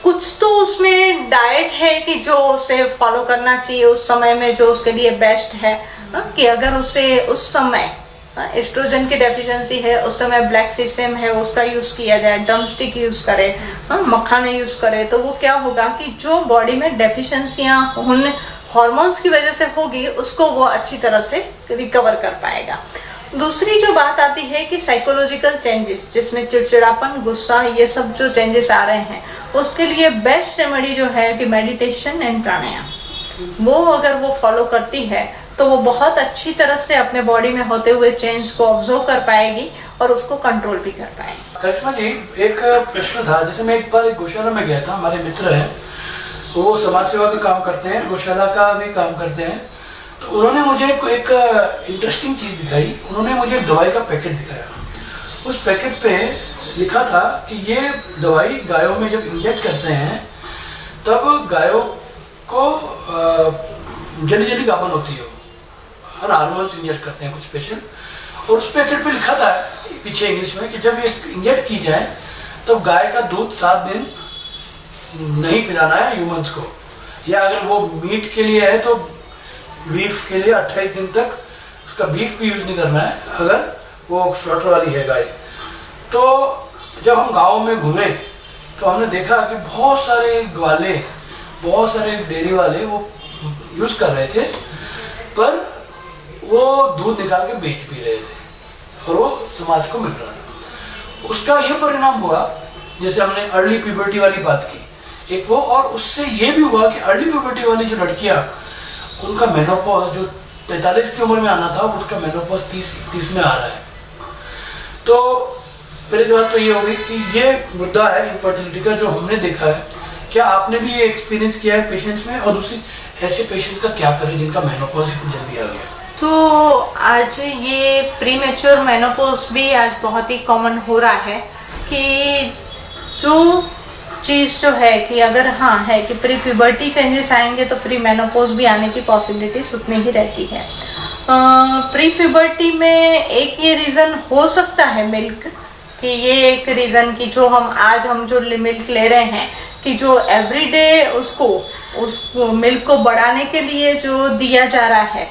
कुछ तो उसमें डाइट है कि जो उसे फॉलो करना चाहिए उस समय में, जो उसके लिए बेस्ट है, कि अगर उसे उस समय एस्ट्रोजन की डेफिशिएंसी है उस समय ब्लैक सीसम है उसका यूज किया जाए, ड्रम स्टिक यूज करे, मखाना यूज करे, तो वो क्या होगा कि जो बॉडी में डेफिशिएंसियां उन हार्मोन्स की वजह से होगी उसको वो अच्छी तरह से रिकवर कर पाएगा। दूसरी जो बात आती है कि साइकोलॉजिकल चेंजेस जिसमें चिड़चिड़ापन, गुस्सा, ये सब जो चेंजेस आ रहे हैं उसके लिए बेस्ट रेमेडी जो है कि मेडिटेशन एंड प्राणायाम, वो अगर वो फॉलो करती है तो वो बहुत अच्छी तरह से अपने बॉडी में होते हुए चेंज को ऑब्जर्व कर पाएगी और उसको कंट्रोल भी कर पाएगी। करिश्मा जी, एक प्रश्न था, जैसे मैं एक बार एक गौशाला में गया था, हमारे मित्र हैं तो वो समाज सेवा का काम करते हैं, गौशाला का भी काम करते हैं, तो उन्होंने मुझे एक इंटरेस्टिंग चीज दिखाई। उन्होंने मुझे एक दवाई का पैकेट दिखाया। उस पैकेट पे लिखा था कि ये दवाई गायों में जब इंजेक्ट करते हैं तब गायों को जल्दी जल्दी गाभन होती है, हर हार्मोन्स इंजेक्ट करते हैं कुछ स्पेशल। और उस पैकेट पे लिखा था पीछे इंग्लिश में कि जब ये इंजेक्ट की जाए तो गाय का दूध 7 दिन नहीं पिलाना है ह्यूमंस को, या अगर वो मीट के लिए है तो बीफ के लिए 28 दिन तक उसका बीफ भी यूज नहीं करना है अगर वो स्लॉटर वाली है गाय। तो जब हम गाँव में घूमे तो हमने देखा कि बहुत सारे ग्वाले, बहुत सारे डेयरी वाले वो यूज कर रहे थे, पर वो दूध निकाल के बेच भी रहे थे और वो समाज को मिल रहा था। उसका ये परिणाम हुआ, जैसे हमने अर्ली प्यूबर्टी वाली बात की एक वो, और उससे ये भी हुआ कि अर्ली प्यूबर्टी वाली जो लड़कियां, उनका मेनोपॉज जो 45 की उम्र में आना था उसका मेनोपॉज 30 में आ रहा है। तो पहली बात तो ये हो गई कि ये मुद्दा है इनफर्टिलिटी का जो हमने देखा है। क्या आपने भी ये एक्सपीरियंस किया है पेशेंट्स में? और दूसरी, ऐसे पेशेंट्स का क्या करें जिनका मेनोपॉज इतनी जल्दी आ गया? तो आज ये प्रीमेच्योर मेनोपॉज भी आज बहुत ही कॉमन हो रहा है कि जो चीज जो है कि अगर हाँ है कि प्री प्यूबर्टी चेंजेस आएंगे तो प्री मेनोपॉज भी आने की पॉसिबिलिटीज उतनी ही रहती है। प्री प्यूबर्टी में एक ये रीजन हो सकता है मिल्क, कि ये एक रीजन की जो हम जो मिल्क ले रहे हैं कि जो एवरीडे उस मिल्क को बढ़ाने के लिए जो दिया जा रहा है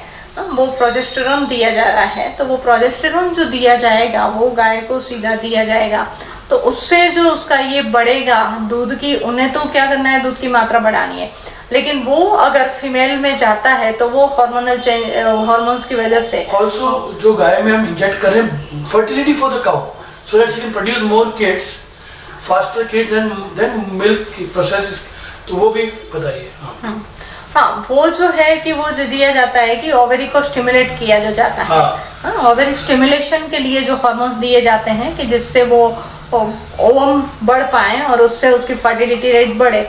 वो प्रोजेस्टेरोन दिया जा रहा है, तो वो प्रोजेस्टेरोन जो दिया जाएगा वो गाय को सीधा दिया जाएगा, तो उससे जो उसका ये बढ़ेगा दूध की, उन्हें तो क्या करना है, दूध की मात्रा बढ़ानी है। लेकिन वो अगर फीमेल में जाता है तो वो हार्मोन्स की वजह से ऑल्सो जो गाय में हम इंजेक्ट कर रहे हैं fertility for the cow, so that she can produce more kids, faster kids then milk process, तो वो भी बताइए। हाँ, वो जो है कि वो जो दिया जाता है कि ओवरी को स्टिमुलेट किया जाता है। हाँ, ओवरी स्टिमुलेशन के लिए जो हार्मोन्स दिए जाते हैं कि जिससे वो ओवम बढ़ पाए और उससे उसकी फर्टिलिटी रेट बढ़े।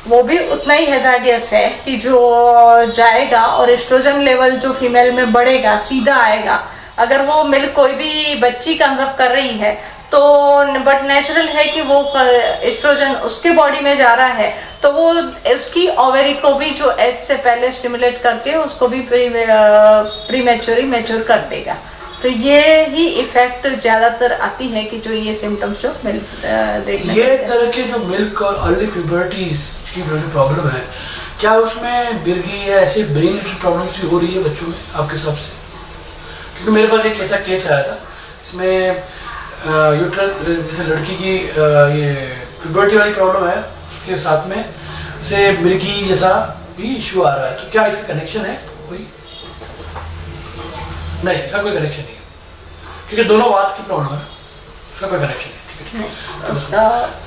वो भी उतना ही हैजार्डियस है कि जो जाएगा और एस्ट्रोजन लेवल जो फीमेल में बढ़ेगा सीधा आएगा। अगर वो मिल्क कोई भी बच्ची कंजर्व कर रही है तो बट नेचुरल है कि वो एस्ट्रोजन उसके बॉडी में जा रहा है तो वो उसकी ओवरी को भी जो एज से पहले स्टिमुलेट करके उसको भी प्रीमेच्योर मैच्योर कर देगा। तो ये ही इफेक्ट ज्यादातर आती है कि जो ये सिम्टम्स जो मिल्क देखने ये तरह के जो मिल्क और अर्ली प्यूबर्टी की जो प्रॉब्लम है, क्या उसमें बिरगी या ऐसे ब्रेन रिलेटेड प्रॉब्लम्स भी हो रही है बच्चों में आपके हिसाब से? क्योंकि मेरे पास एक ऐसा केस आया था, इसमें यूट्रस जैसे लड़की की ये प्यूबर्टी वाली प्रॉब्लम है, उसके साथ में से मिर्गी जैसा भी इशू आ रहा है। तो क्या इसका कनेक्शन है कोई? नहीं, इसका कोई कनेक्शन नहीं है क्योंकि दोनों वात की प्रॉब्लम है, इसका कोई कनेक्शन नहीं। ठीक है,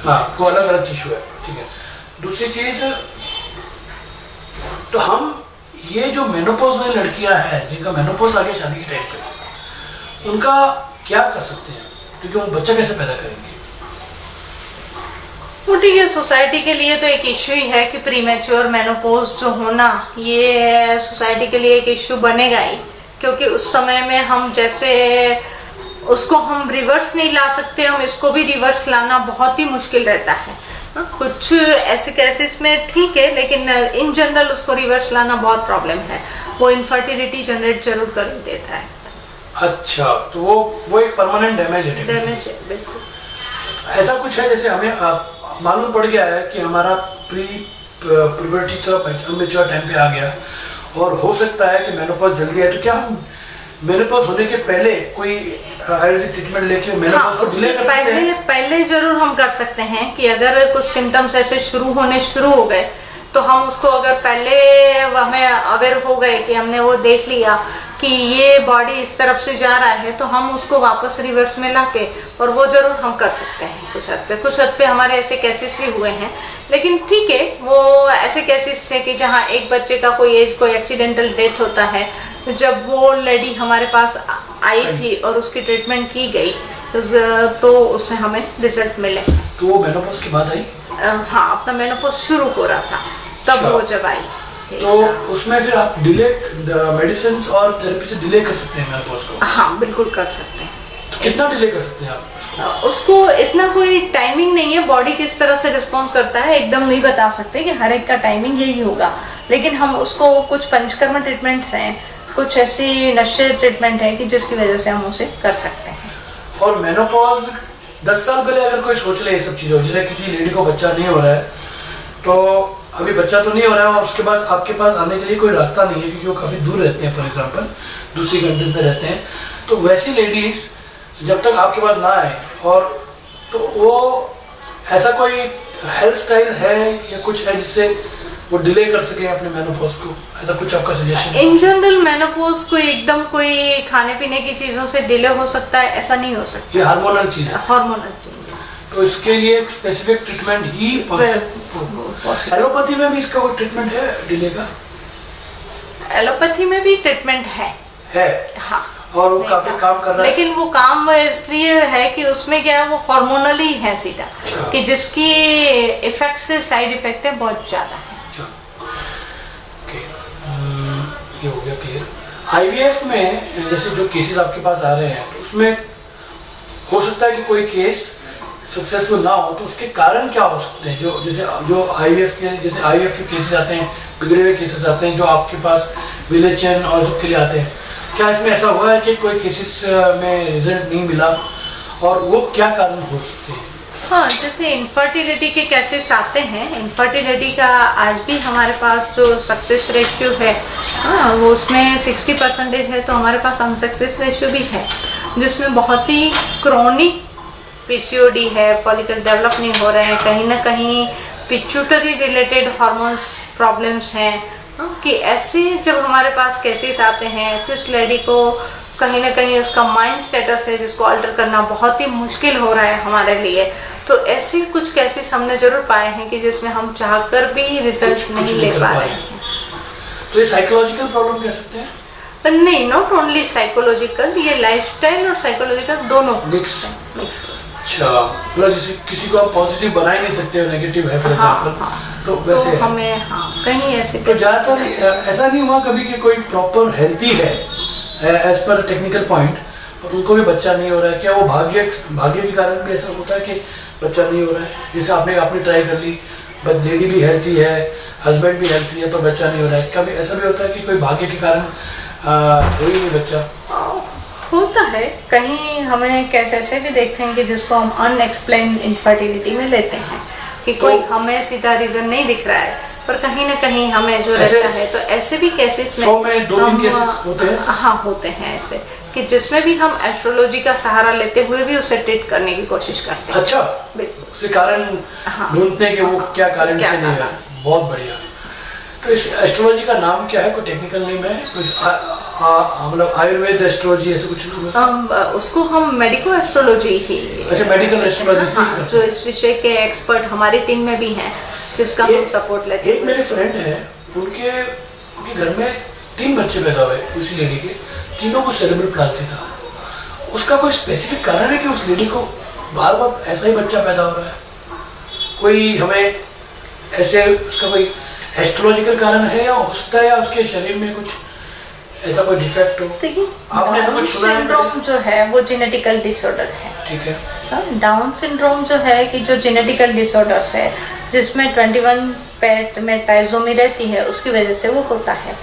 हाँ, वो अलग अलग इशू है। ठीक है, दूसरी चीज, तो हम ये जो मेनोपॉज वाली लड़कियां हैं जिनका मेनोपॉज आ गया शादी के टाइम पे, उनका क्या कर सकते हैं? क्योंकि वो बच्चा कैसे पैदा करेंगे? वो ठीक है, सोसाइटी के लिए तो एक इश्यू ही है कि प्रीमेच्योर मेनोपॉज जो होना ये सोसाइटी के लिए एक इश्यू बनेगा ही, क्योंकि उस समय में हम जैसे उसको हम रिवर्स नहीं ला सकते, हम इसको भी रिवर्स लाना बहुत ही मुश्किल रहता है। कुछ ऐसे केसेस में ठीक है, लेकिन इन जनरल उसको रिवर्स लाना बहुत प्रॉब्लम है। वो इनफर्टिलिटी जनरेट जरूर कर देता है। अच्छा, तो वो एक परमानेंट डैमेज है। डैमेज है, बिल्कुल। ऐसा कुछ है जैसे हमें मालूम पड़ गया है कि हमारा प्यूबर्टी थोड़ा अनमेच्योर टाइम पे आ गया और हो सकता है कि मेनोपॉज जल्दी है, तो क्या हम मेनोपॉज होने के पहले कोई आयुर्वेदिक ट्रीटमेंट लेके मेनोपॉज को डिले कर सकते हैं? पहले जरूर हम कर सकते हैं कि अगर कुछ सिम्टम्स ऐसे शुरू हो गए तो हम उसको अगर पहले हमें अवेयर हो गए कि हमने वो देख लिया कि ये बॉडी इस तरफ से जा रहा है, तो हम उसको वापस रिवर्स में लाके और वो जरूर हम कर सकते हैं। कुछ हद पे हमारे ऐसे केसेस भी हुए हैं, लेकिन ठीक है, वो ऐसे केसेस थे कि जहाँ एक बच्चे का कोई एक्सीडेंटल डेथ होता है, जब वो लेडी हमारे पास आई थी और उसकी ट्रीटमेंट की गई तो उससे हमें रिजल्ट मिले। तो वो मेनोपॉज के बाद आई? हाँ, अपना मेनोपॉज शुरू हो रहा था तब वो जब आई। तो उसमें फिर आप डिले मेडिसिन और थेरेपी से डिले कर सकते हैं मेनोपॉज को? हाँ, बिल्कुल कर सकते हैं। तो कितना डिले कर सकते हैं आप उसको? इतना कोई टाइमिंग नहीं है, बॉडी किस तरह से रिस्पॉन्स करता है एकदम नहीं बता सकते कि हर एक का टाइमिंग यही होगा, लेकिन हम उसको कुछ पंचकर्म ट्रीटमेंट्स हैं, कुछ ऐसी नशे ट्रीटमेंट है कि जिसकी वजह से हम उसे कर सकते हैं। और मेनोपॉज 10 साल पहले अगर कोई सोच ले ये सब चीजों, जैसे किसी लेडी को बच्चा नहीं हो रहा है, तो अभी बच्चा तो नहीं हो रहा है और उसके पास आपके पास आने के लिए कोई रास्ता नहीं है क्योंकि वो काफी दूर रहते हैं, फॉर एग्जांपल दूसरी कंट्रीज में रहते हैं, तो वैसी लेडीज जब तक आपके पास ना आए, और तो वो ऐसा कोई हेल्थ स्टाइल है या कुछ है जिससे वो डिले कर सके अपने मेनोपॉज को? ऐसा कुछ आपका सजेशन? इन जनरल मेनोपॉज को एकदम कोई खाने पीने की चीजों से डिले हो सकता है, ऐसा नहीं हो सकता। ये हार्मोनल चीज है? हार्मोनल चीज। तो इसके लिए एक स्पेसिफिक ट्रीटमेंट ही एलोपैथी में भी इसका कोई ट्रीटमेंट है डिले का? एलोपैथी में भी ट्रीटमेंट है। हाँ, और वो काफी काम कर रहा है, लेकिन वो काम इसलिए है कि उसमें क्या है, वो हार्मोनल ही है सीधा, कि जिसकी इफेक्ट से साइड इफेक्ट है बहुत ज्यादा है। ये हो गया क्लियर। आईवीएफ में जैसे जो केसेस आपके पास आ रहे हैं, उसमें हो सकता है कि कोई केस सक्सेसफुल ना हो, तो उसके कारण क्या हो सकते हैं? जो आईवीएफ के केसेस आते हैं, बिगड़े हुए केसेस आते हैं जो आपके पास विलेचन और सबके लिए आते हैं, क्या इसमें ऐसा हुआ है कि कोई केसेस में रिजल्ट नहीं मिला, और वो क्या कारण हो सकते हैं? हाँ, जैसे इनफर्टिलिटी के केसेस आते हैं, इनफर्टिलिटी का आज भी हमारे पास जो सक्सेस रेशियो है, हाँ, वो उसमें 60% है, तो हमारे पास अनसक्सेस रेशियो भी है, जिसमें बहुत ही क्रोनिक पीसीओडी है, फॉलिकल डेवलप नहीं हो रहे हैं, कहीं ना कहीं पिट्यूटरी रिलेटेड हार्मोन्स प्रॉब्लम्स हैं, कि ऐसे जब हमारे पास केसेस आते हैं तो इस लेडी को कहीं ना कहीं उसका माइंड स्टेटस है जिसको अल्टर करना बहुत ही मुश्किल हो रहा है हमारे लिए। तो ऐसे कुछ केसेस हमने जरूर पाए हैं कि जिसमें हम चाहकर भी रिजल्ट नहीं ले पा रहे हैं। तो ये साइकोलॉजिकल प्रॉब्लम कह सकते हैं? नहीं, नॉट ओनली साइकोलॉजिकल, ये लाइफस्टाइल और साइकोलॉजिकल दोनों मिक्स। अच्छा, मतलब जैसे किसी को आप पॉजिटिव बना ही नहीं सकते हो, नेगेटिव है फॉर एग्जाम्पल, तो वैसे है। हमें कहीं ऐसे तो ज़्यादातर ऐसा नहीं हुआ कभी कि कोई प्रॉपर हेल्थी है एज पर टेक्निकल पॉइंट, पर उनको भी बच्चा नहीं हो रहा है? क्या वो भाग्य के कारण भी ऐसा होता है कि बच्चा नहीं हो रहा है? जैसे आपने ट्राई कर ली, बट लेडी भी हेल्थी है, हस्बैंड भी हेल्थी है, पर बच्चा नहीं हो रहा है, कभी ऐसा भी होता है कि कोई भाग्य के कारण हो ही नहीं बच्चा? होता है कहीं। हमें केस ऐसे भी देखते हैं कि जिसको हम अनएक्सप्लेन इनफर्टिलिटी में लेते हैं कि कोई हमें सीधा रीजन नहीं दिख रहा है, पर कहीं ना कहीं हमें जो रहता है, तो ऐसे भी केसेस में 100 में 2-3 केसेस होते हैं। हाँ, होते हैं ऐसे कि जिसमें भी हम एस्ट्रोलॉजी का सहारा लेते हुए भी उसे ट्रीट करने की कोशिश करते हैं। अच्छा, बिल्कुल, उसे कारण ढूंढते हैं कि वो क्या कारण से नहीं है। बहुत बढ़िया। तो इस एस्ट्रोलॉजी का नाम क्या है? कोई टेक्निकल नेम है? मतलब आयुर्वेद एस्ट्रोलॉजी ऐसे कुछ? उसको हम मेडिको एस्ट्रोलॉजी ही। अच्छा, मेडिकल एस्ट्रोलॉजी। हाँ, जो इस विषय के एक्सपर्ट हमारी टीम में भी हैं, जिसका हम सपोर्ट लेते हैं। एक मेरे फ्रेंड है, उनके घर में 3 बच्चे पैदा हुए, उसी लेडी के, तीनों को सेरेब्रल पाल्सी था। उसका कोई स्पेसिफिक कारण है कि उस लेडी को बार बार ऐसा ही बच्चा पैदा हो रहा है? कोई हमें ऐसे उसका कोई एस्ट्रोलॉजिकल कारण है, या हो सकता है या उसके शरीर में कुछ ऐसा कोई डिफेक्ट हो? देखिए, आपने ऐसा कुछ सुना है? सिंड्रोम जो है वो जेनेटिकल डिसऑर्डर है। ठीक है। डाउन सिंड्रोम जो है कि जो जेनेटिकल डिसऑर्डर्स है, जिसमें 21 पेट में ट्राइसोमी रहती है, उसकी वजह से वो होता है।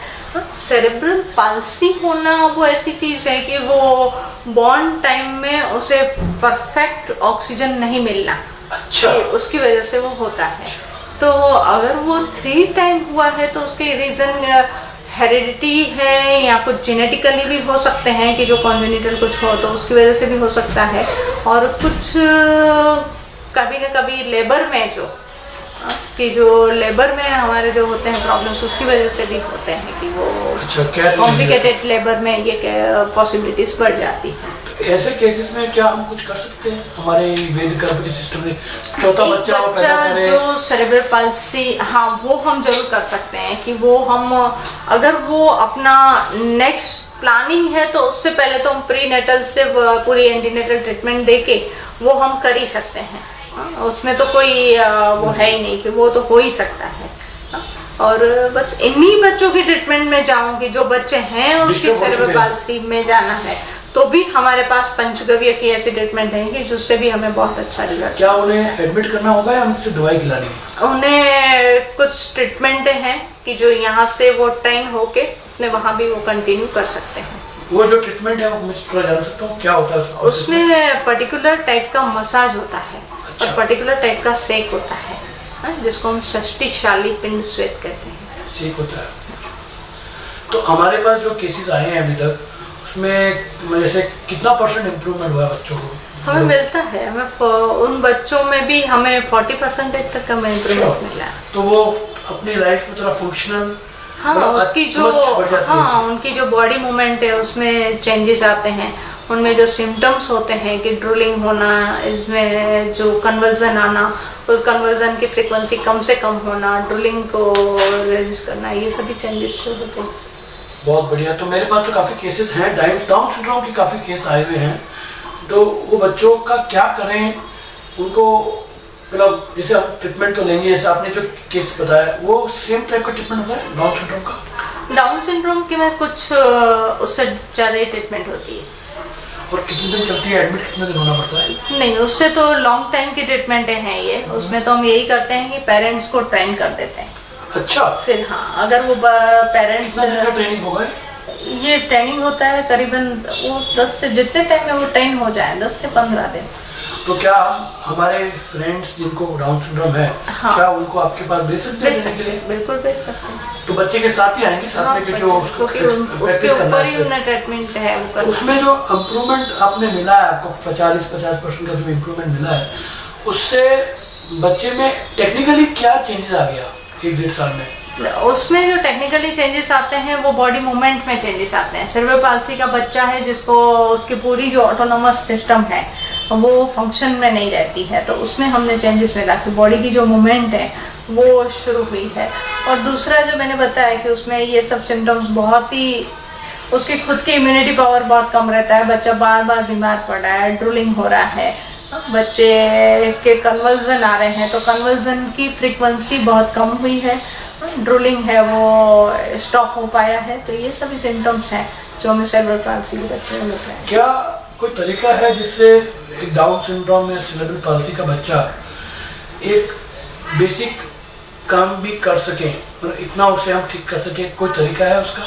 सेरेब्रल पाल्सी होना वो ऐसी चीज है कि वो बॉर्न टाइम में उसे परफेक्ट ऑक्सीजन नहीं मिलना, अच्छा, उसकी वजह से वो होता है। तो अगर वो 3 टाइम हुआ है तो उसके रीजन हेरिडिटी है, या कुछ जेनेटिकली भी हो सकते हैं कि जो कॉन्जेनिटल कुछ हो तो उसकी वजह से भी हो सकता है, और कुछ कभी न कभी लेबर में जो लेबर में हमारे जो होते हैं प्रॉब्लम्स, उसकी वजह से भी होते हैं कि वो कॉम्प्लिकेटेड लेबर में ये पॉसिबिलिटीज बढ़ जाती हैं। तो ऐसे केसेस में क्या हम कुछ कर सकते हैं हमारे वेद कर्म के सिस्टम में? चौथा बच्चा वो पैदा करे, जो सेरेब्रल पाल्सी, हाँ, वो हम जरूर कर सकते हैं कि वो हम, अगर वो अपना नेक्स्ट प्लानिंग है तो उससे पहले तो हम प्री नेटल से पूरी एंटीनेटल ट्रीटमेंट देके वो हम कर ही सकते हैं। उसमें तो कोई वो है ही नहीं कि वो तो हो ही सकता है। और बस इन्हीं बच्चों की ट्रीटमेंट में जाऊंगी, जो बच्चे हैं उसकी सेरेब्रल पाल्सी में जाना है तो भी हमारे पास पंचगव्य की ऐसी ट्रीटमेंट है कि जिससे भी हमें बहुत अच्छा रिजल्ट। क्या उन्हें एडमिट करना होगा या उनसे दवाई खिलानी है? उन्हें कुछ ट्रीटमेंट है कि जो यहाँ से वो ट्रेन होके अपने वहाँ भी वो कंटिन्यू कर सकते हैं। वो जो ट्रीटमेंट है वो मुझे थोड़ा जान सकता हूँ क्या होता है उसमें पर्टिकुलर टाइप का मसाज होता है। अच्छा। और पर्टिकुलर टाइप का सेक होता है, जिसको हम षष्टिशाली पिंड श्वेत कहते हैं। सेक होता है। तो हमारे पास जो केसेस आए हैं अभी तक, उसमें जैसे कितना % इम्प्रूवमेंट हुआ है बच्चों को? हमें मिलता है, हमें उन बच्चों में भी हमें 40% तक हमें इम्प्रूवमेंट मिला है। तो वो अपनी लाइफ में थोड़ा फंक्शनल, हाँ, उसकी जो, हाँ, उनकी जो बॉडी मूवमेंट है उसमें चेंजेस आते हैं। उनमें जो सिम्टम्स होते हैं कि ड्रूलिंग होना, इसमें जो कन्वर्जन आना, उस कन्वर्जन की फ्रीक्वेंसी कम से कम होना, ड्रूलिंग को रेजिस्ट करना, ये सभी चेंजेस जो होते हैं। बहुत बढ़िया। तो मेरे पास तो काफ़ी केसेस हैं, डाउन सिंड्रोम के काफ़ी केस आए हुए हैं। तो वो बच्चों का क्या करें, उनको मतलब जैसे आप ट्रीटमेंट तो लेंगे, जैसे आपने जो केस बताया वो सेम टाइप का ट्रीटमेंट होता है डाउन सिंड्रोम का? डाउन सिंड्रोम की में कुछ उससे ज़्यादा ही ट्रीटमेंट होती है। और कितने दिन चलती है? एडमिट कितने दिन होना पड़ता है? नहीं, उससे तो लॉन्ग टाइम की ट्रीटमेंट है ये। उसमें तो हम यही करते हैं कि पेरेंट्स को ट्रेन कर देते हैं। अच्छा, फिर हाँ, अगर वो पेरेंट्स, ट्रेनिंग होगा? ये ट्रेनिंग होता है करीबन वो 10 से, जितने टाइम में वो ट्रेन हो जाए, 10 से 15 दिन। तो क्या हमारे फ्रेंड्स जिनको डाउन सिंड्रोम है, हाँ, क्या उनको आपके पास भेज सकते हैं के लिए? बिल्कुल भेज सकते हैं। तो बच्चे के साथ ही आएंगे साथ में, क्योंकि उसको प्रैक्टिस करना है, उन्हें ट्रीटमेंट है वो करना। उसमें जो इम्प्रूवमेंट आपने मिला है, आपको 40-50% का जो इम्प्रूवमेंट मिला है, उससे बच्चे में टेक्निकली क्या चेंजेस आ गया 1-1.5 साल में? उसमें जो टेक्निकली चेंजेस आते हैं वो बॉडी मूवमेंट में चेंजेस आते हैं। सेरेब्रल पाल्सी का बच्चा है जिसको उसकी पूरी जो ऑटोनोमस सिस्टम है वो फंक्शन में नहीं रहती है, तो उसमें हमने चेंजेस मिला कि बॉडी की जो मूवमेंट है वो शुरू हुई है। और दूसरा जो मैंने बताया कि उसमें ये सब सिम्टम्स बहुत ही, उसकी खुद की इम्यूनिटी पावर बहुत कम रहता है, बच्चा बार बार बीमार पड़ रहा है, ड्रूलिंग हो रहा है, बच्चे के कन्वर्जन आ रहे हैं तो कन्वर्जन की फ्रीक्वेंसी बहुत कम हुई है, ड्रूलिंग है वो स्टॉप हो पाया है। तो ये सभी सिम्टम्स हैं जो हमें सेरेब्रल पाल्सी के बच्चे में मिल रहे हैं। क्या कोई तरीका है जिससे एक डाउन सिंड्रोम या सेरेब्रल पाल्सी का बच्चा एक बेसिक काम भी कर सके और इतना उसे हम ठीक कर सके, कोई तरीका है उसका?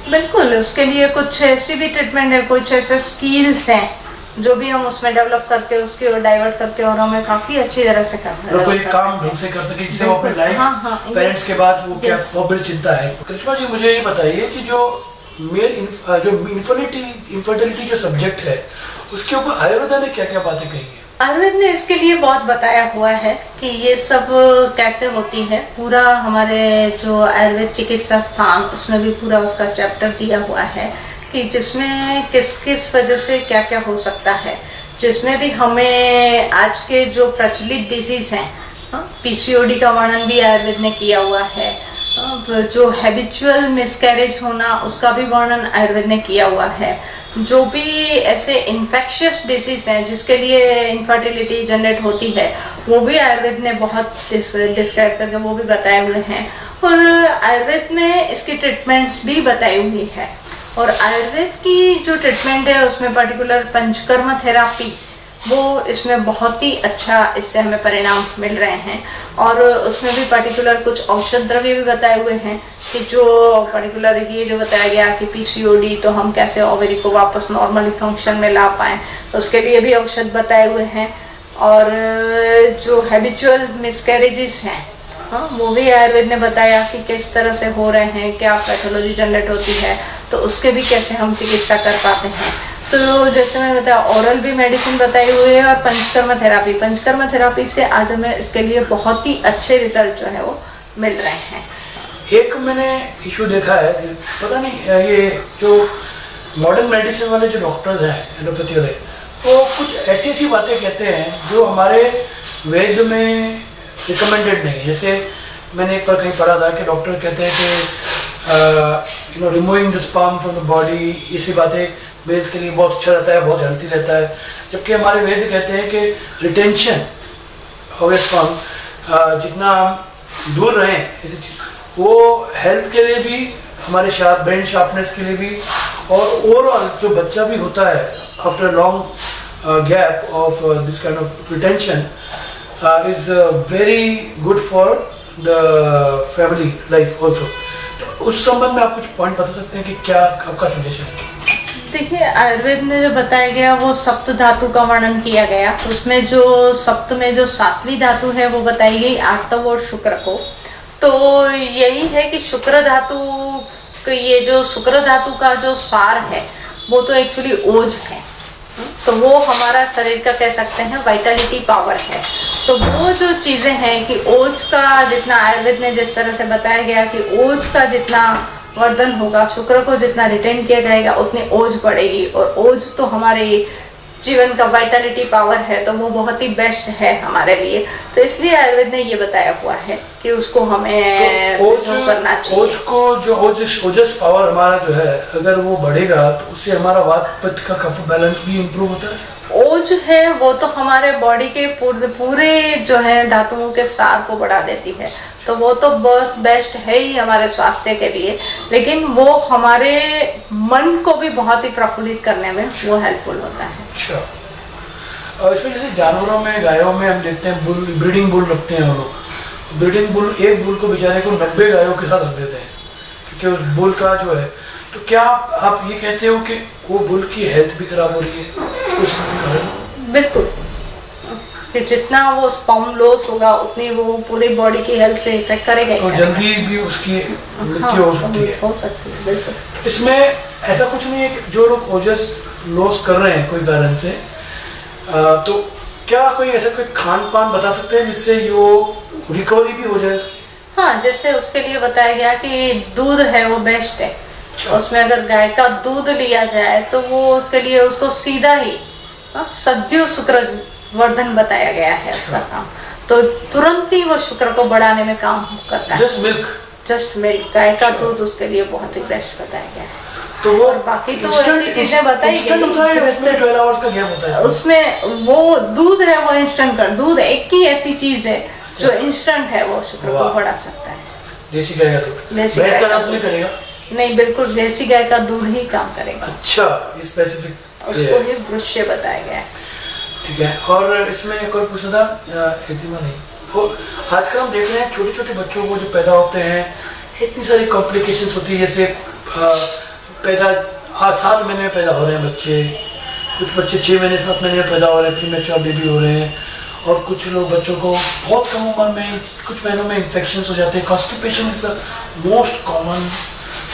बिल्कुल, उसके लिए कुछ ऐसी भी ट्रीटमेंट है, कुछ ऐसे स्किल्स हैं जो भी हम उसमें डेवलप करके उसकी ओर डाइवर्ट करके और हमें काफी अच्छी तरह से करना है। कोई काम ढंग से कर सके जिससे वो अपने लाइफ पेरेंट्स के बाद वो क्या बहुत बड़ी चिंता है। कृष्णा जी मुझे ये बताइए कि जो इनफर्टिलिटी जो सब्जेक्ट है उसके ऊपर आयुर्वेद ने क्या क्या बातें कही है? आयुर्वेद ने इसके लिए बहुत बताया हुआ है कि ये सब कैसे होती है। पूरा हमारे जो आयुर्वेद चिकित्सा स्थान उसमें भी पूरा उसका चैप्टर दिया हुआ है कि जिसमें किस किस वजह से क्या क्या हो सकता है, जिसमें भी हमें आज के जो प्रचलित डिजीज हैं, पीसीओडी का वर्णन भी आयुर्वेद ने किया हुआ है, जो हैबिचुअल मिसकैरेज होना उसका भी वर्णन आयुर्वेद ने किया हुआ है, जो भी ऐसे इन्फेक्शियस डिसीज हैं जिसके लिए इनफर्टिलिटी जनरेट होती है वो भी आयुर्वेद ने बहुत डिस्क्राइब करके वो भी बताए हुए हैं। और आयुर्वेद में इसकी ट्रीटमेंट्स भी बताई हुई है। और आयुर्वेद की जो ट्रीटमेंट है उसमें पर्टिकुलर पंचकर्म थेरापी वो इसमें बहुत ही अच्छा इससे हमें परिणाम मिल रहे हैं। और उसमें भी पर्टिकुलर कुछ औषध द्रव्य भी बताए हुए हैं कि जो पर्टिकुलर ये जो बताया गया कि पीसीओडी तो हम कैसे ओवरी को वापस नॉर्मली फंक्शन में ला पाएं, उसके लिए भी औषध बताए हुए हैं। और जो हैबिचुअल मिसकैरेजेस हैं वो भी आयुर्वेद ने बताया कि किस तरह से हो रहे हैं, क्या पैथोलॉजी जनरेट होती है, तो उसके भी कैसे हम चिकित्सा कर पाते हैं। तो जैसे मैंने बताया ओरल भी मेडिसिन बताई हुई है और पंचकर्म थेरापी से आज हमें इसके लिए बहुत ही अच्छे रिजल्ट जो है वो मिल रहे हैं। एक मैंने इशू देखा है, पता नहीं ये जो मॉडर्न मेडिसिन वाले जो डॉक्टर्स हैं एलोपैथी वाले, वो कुछ ऐसी ऐसी बातें कहते हैं जो हमारे वेद में रिकमेंडेड नहीं है। जैसे मैंने एक बार कहीं पढ़ा था कि डॉक्टर कहते हैं कि removing the sperm from the body, ऐसी बातें मेल्स के लिए बहुत अच्छा रहता है, बहुत हेल्थी रहता है। जबकि हमारे वेद कहते हैं कि रिटेंशन ऑफ स्पर्म जितना हम दूर रहें ऐसी चीज वो हेल्थ के लिए भी, हमारे ब्रेन शार्पनेस के लिए भी, और ओवरऑल जो बच्चा भी होता है after long gap of this kind of retention is very good for the family life also। तो उस संबंध में आप कुछ पॉइंट बता सकते हैं कि क्या आपका सजेशन है? देखिए, आयुर्वेद में जो बताया गया वो सप्त धातु का वर्णन किया गया। उसमें जो सप्त में जो सातवीं धातु है वो बताई गई आर्तव और शुक्र को। तो यही है कि शुक्र धातु, ये जो शुक्र धातु का जो सार है वो तो एक्चुअली ओज है, तो वो हमारा शरीर का कह सकते हैं वाइटलिटी पावर है। तो वो जो चीजें हैं कि ओज का जितना आयुर्वेद ने जिस तरह से बताया गया कि ओज का जितना वर्धन होगा, शुक्र को जितना रिटेन किया जाएगा उतनी ओज बढ़ेगी। और ओज तो हमारे जीवन का वाइटलिटी पावर है, तो वो बहुत ही बेस्ट है हमारे लिए। तो इसलिए आयुर्वेद ने ये बताया हुआ है कि उसको हमें तो करना चाहिए। ओज को जो ओजस पावर हमारा जो है अगर वो बढ़ेगा तो उससे हमारा वात पित्त का कफ बैलेंस भी इम्प्रूव होता है। ओज है वो तो हमारे बॉडी के पूरे जो है धातुओं के सार को बढ़ा देती है, तो वो तो बहुत बेस्ट है ही हमारे स्वास्थ्य के लिए। लेकिन वो हमारे मन को भी बहुत ही प्रफुल्लित करने में वो हेल्पफुल होता है। अच्छा, और इसमें जैसे जानवरों में, गायों में हम देखते हैं बुल, ब्रीडिंग बुल रखते हैं वो लोग। ब्रीडिंग बुल, एक बुल को बेचारे को 90 गायों के साथ रख देते हैं क्योंकि उस बुल का जो है, तो क्या आप ये कहते हो कि वो बुल की हेल्थ भी खराब हो रही है उस कारण? बिल्कुल, कि जितना वो स्पर्म लॉस होगा उतनी वो पूरी बॉडी की हेल्थ पे इफेक्ट करेगा और जल्दी भी उसकी मृत्यु हो सकती है। बिल्कुल। इसमें ऐसा कुछ नहीं है कि जो लोग ओजस लॉस कर रहे हैं कोई कारण से, तो क्या कोई ऐसा कोई खान पान बता सकते हैं जिससे वो रिकवरी भी हो जाए? हाँ, जैसे उसके लिए बताया गया कि दूध है वो बेस्ट है। उसमें अगर गाय का दूध लिया जाए तो वो उसके लिए उसको सीधा ही सद्यो शुक्र वर्धन बताया गया है उसका काम, तो तुरंत ही वो शुक्र को बढ़ाने में काम करता है। जस्ट मिल्क, जस्ट मिल्क, गाय का दूध उसके लिए बहुत ही बेस्ट बताया गया है। तो वो बाकी तो ऐसी चीजें बताई instant होता है, उसमें 12 आवर्स का गैप होता है। उसमें वो दूध है, वो इंस्टेंट कर दूध एक ही ऐसी चीज है जो इंस्टेंट है, वो शुक्र को बढ़ा सकता है। देसी गाय का दूध, देसी भैंस गाय का का दूध नहीं करेगा? नहीं, बिल्कुल देसी गाय का दूध ही काम करेगा। अच्छा, स्पेसिफिक उसको ही वृक्ष्य बताया गया है। ठीक है। और इसमें एक और पूछना था, एजिमा नहीं, वो आजकल हम देख रहे हैं छोटे छोटे बच्चों को जो पैदा होते हैं, इतनी सारी कॉम्प्लिकेशंस होती है। जैसे पैदा 7 महीने में पैदा हो रहे हैं बच्चे, कुछ बच्चे 6 महीने 7 महीने में पैदा हो रहे हैं, प्रीमेच्योर बेबी हो रहे हैं, और कुछ लोग बच्चों को बहुत कम उम्र में, कुछ महीनों में इन्फेक्शंस हो जाते हैं। Constipation is the most common